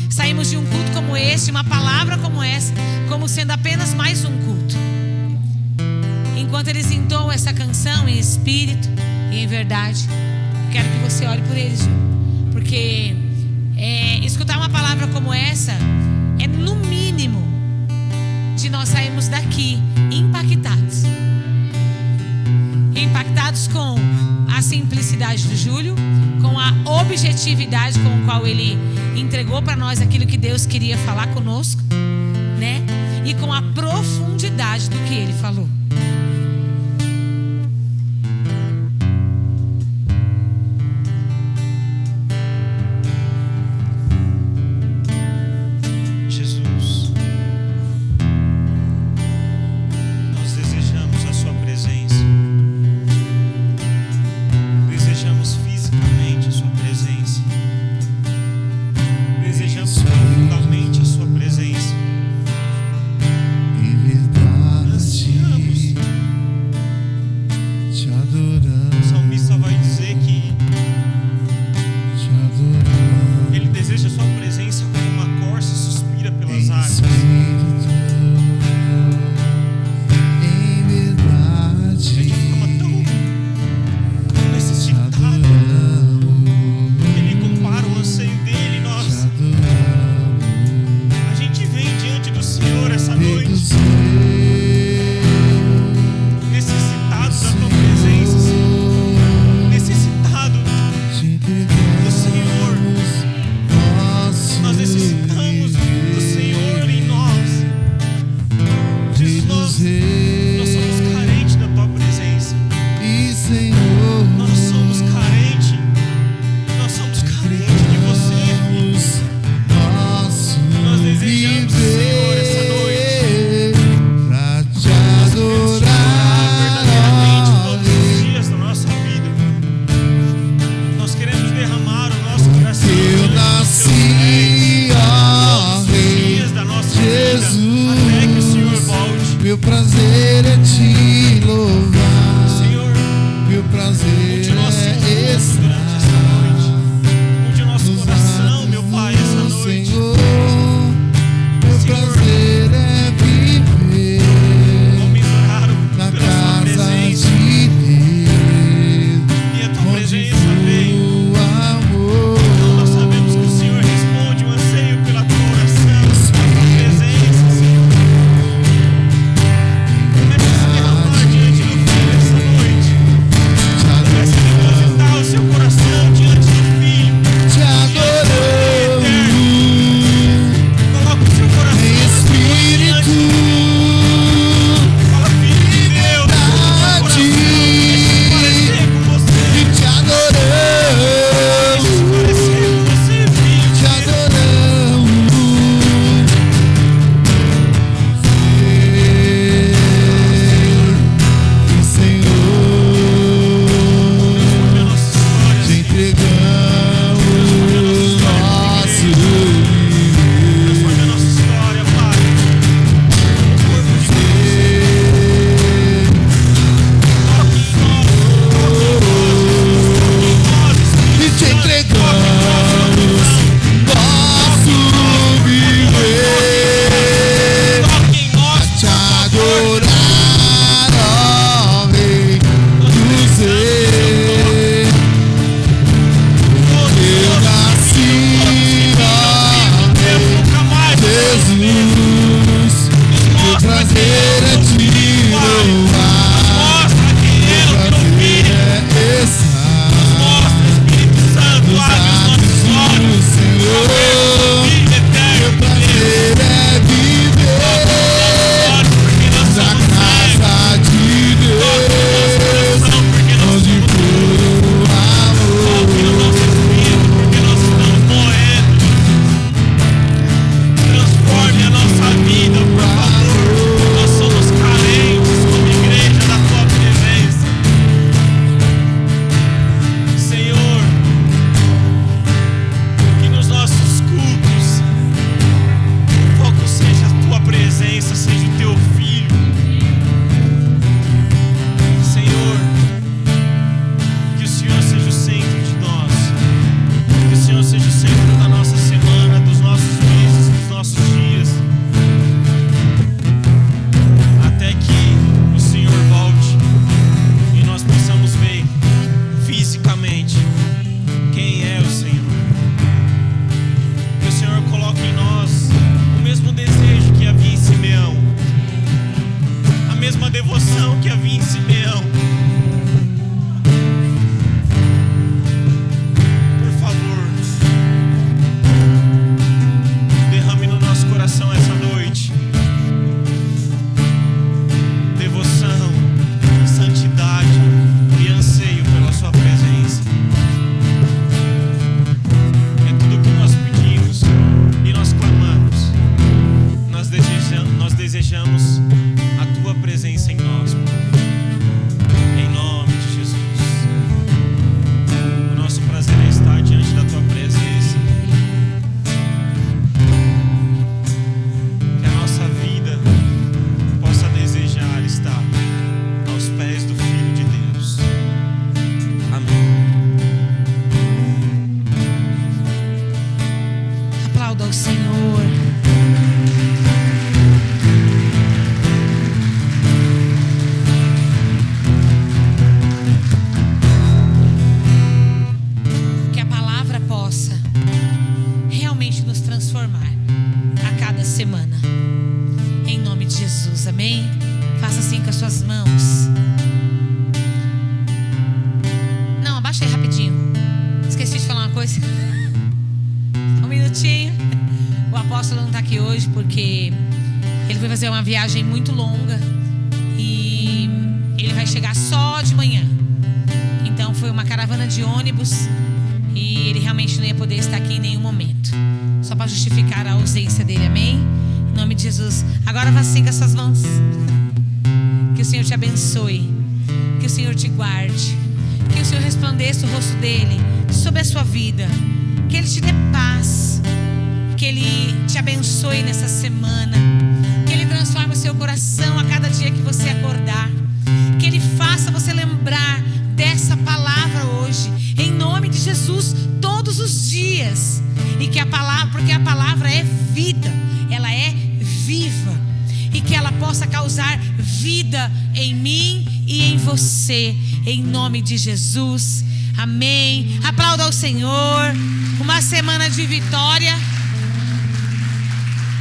Saímos de um culto como este, uma palavra como essa, como sendo apenas mais um culto. Enquanto eles entoam essa canção em espírito e em verdade, quero que você ore por eles, Ju. Porque escutar uma palavra como essa Cuidados com a simplicidade do Júlio, com a objetividade com a qual ele entregou para nós aquilo que Deus queria falar conosco, né? E com a profundidade do que ele falou. desejamos a tua presença em nós, Pai. Em nome de Jesus. O nosso prazer é estar diante da tua presença. Que a nossa vida possa desejar estar aos pés do Filho de Deus. Amém. Aplauda ao Senhor. Que a palavra possa realmente nos transformar a cada semana. Em nome de Jesus, amém? Faça assim com as suas mãos. Não, abaixa aí rapidinho. Esqueci de falar uma coisa. Um minutinho. O apóstolo não está aqui hoje porque ele foi fazer uma viagem muito longa e ele vai chegar só de manhã. Então foi uma caravana de ônibus e ele realmente não ia poder estar aqui em nenhum momento. Só para justificar a ausência dele, amém? Em nome de Jesus. Agora faça assim com as suas mãos. Que o Senhor te abençoe. Que o Senhor te guarde. Que o Senhor resplandeça o rosto dele sobre a sua vida. Que Ele te dê paz. Que Ele te abençoe nessa semana. Que Ele transforme o seu coração a cada dia que você acordar. Que Ele faça você lembrar dessa palavra hoje. Em nome de Jesus, todos os dias. E que a palavra, porque a palavra é vida. Ela é viva. E que ela possa causar vida em mim e em você. Em nome de Jesus. Amém. Aplauda ao Senhor. Uma semana de vitória.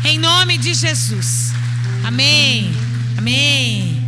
Em nome de Jesus. Amém. Amém.